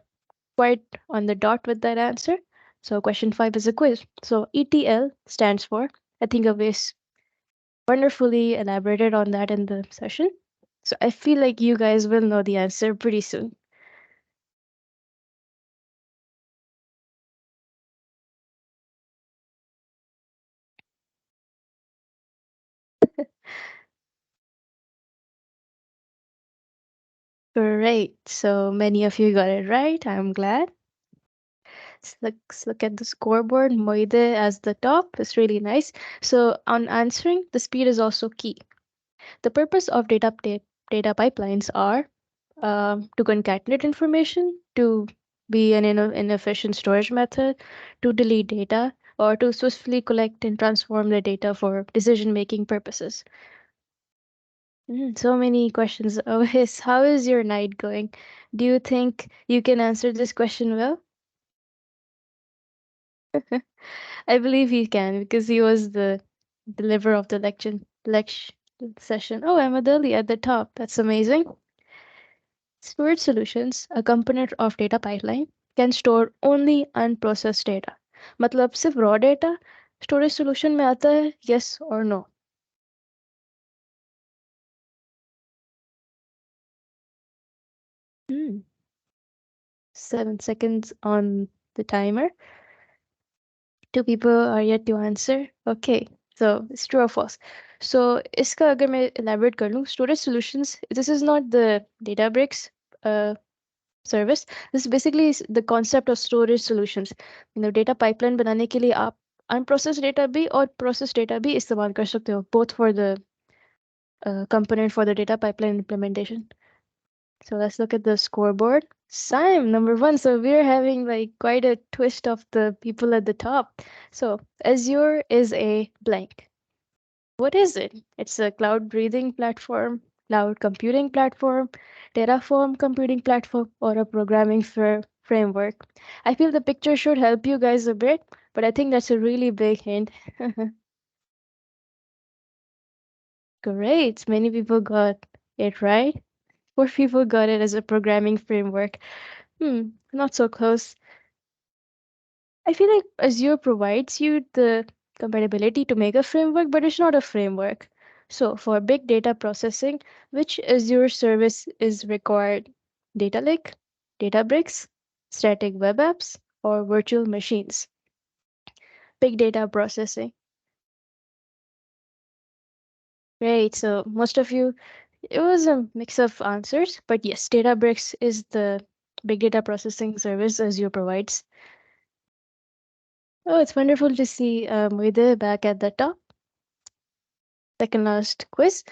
quite on the dot with that answer. So question 5 is a quiz. So ETL stands for, I think of this wonderfully elaborated on that in the session. So I feel like you guys will know the answer pretty soon. Great. So many of you got it right. I'm glad. Let's look at the scoreboard. Moide as the top is really nice. So on answering, the speed is also key. The purpose of data pipelines are to concatenate information, to be an inefficient storage method, to delete data, or to swiftly collect and transform the data for decision-making purposes. So many questions. Oh, how is your night going? Do you think you can answer this question well? I believe he can because he was the deliverer of the lecture session. Oh, I'm Adeli at the top. That's amazing. Storage solutions, a component of data pipeline, can store only unprocessed data. मतलब सिर्फ raw data storage solution में आता है, yes or no? Hmm. 7 seconds on the timer. 2 people are yet to answer. Okay, so it's true or false. So इसका अगर मैं elaborate कर लूँ, storage solutions, this is not the Databricks service. This is basically the concept of storage solutions. Data pipeline बनाने के लिए आप unprocessed data भी और processed data भी इस्तेमाल कर सकते हो, both for the component for the data pipeline implementation. So let's look at the scoreboard. Sim, number 1. So we're having like quite a twist of the people at the top. So Azure is a blank. What is it? It's a cloud breathing platform, cloud computing platform, Terraform computing platform, or a programming framework. I feel the picture should help you guys a bit, but I think that's a really big hint. Great, many people got it right. 4 people got it as a programming framework. Not so close. I feel like Azure provides you the compatibility to make a framework, but it's not a framework. So for big data processing, which Azure service is required? Data Lake, Databricks, static web apps, or virtual machines? Big data processing. Great. So most of you, it was a mix of answers, but yes, Databricks is the big data processing service Azure provides. Oh, it's wonderful to see Moide back at the top. Second last quiz.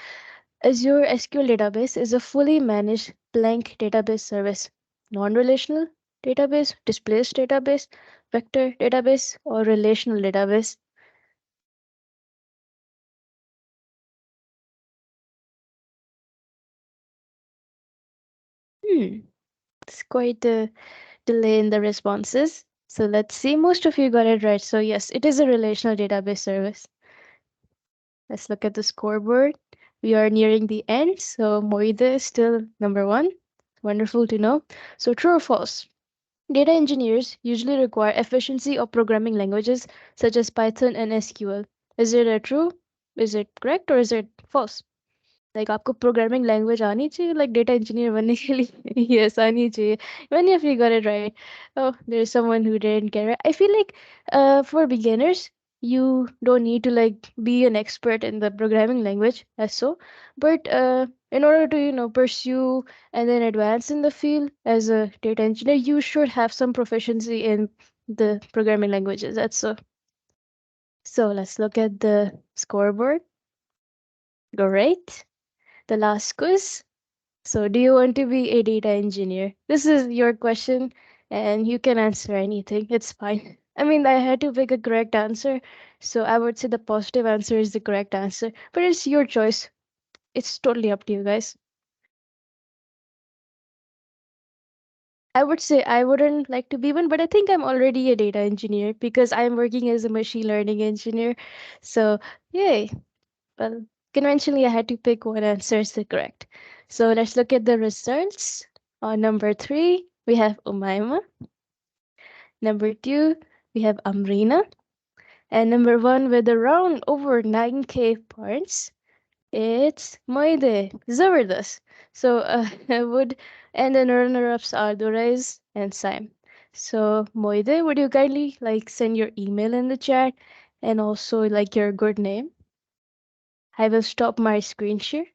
Azure SQL Database is a fully managed blank database service. Non-relational database, displaced database, vector database, or relational database. It's quite a delay in the responses. So let's see. Most of you got it right. So yes, it is a relational database service. Let's look at the scoreboard. We are nearing the end. So Moide is still number 1. Wonderful to know. So true or false? Data engineers usually require efficiency of programming languages such as Python and SQL. Is it a true? Is it correct or is it false? Like आपको programming language आनी चाहिए like data engineer बनने के लिए yes आनी चाहिए. Many of you got it right. Oh, there's someone who didn't get it. I feel like for beginners you don't need to like be an expert in the programming language as so, but in order to pursue and then advance in the field as a data engineer, you should have some proficiency in the programming languages. That's so. So let's look at the scoreboard. Great. The last quiz. So, do you want to be a data engineer? This is your question, and you can answer anything. It's fine. I mean, I had to pick a correct answer, so I would say the positive answer is the correct answer, but it's your choice. It's totally up to you guys. I would say I wouldn't like to be one, but I think I'm already a data engineer because I'm working as a machine learning engineer. So, yay. Well, conventionally, I had to pick one answer as the correct. So let's look at the results. On number 3, we have Umaima. Number 2, we have Amrina. And number 1 with around over 9K points, it's Moide. Zabardast. So I would, and the runner-ups are Duraiz and Saim. So Moide, would you kindly like send your email in the chat and also like your good name? I will stop my screen share.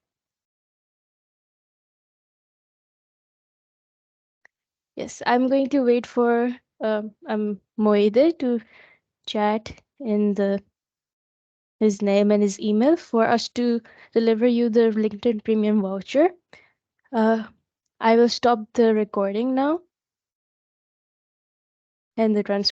Yes, I'm going to wait for Moide to chat in his name and his email for us to deliver you the LinkedIn Premium voucher. I will stop the recording now and the transcription.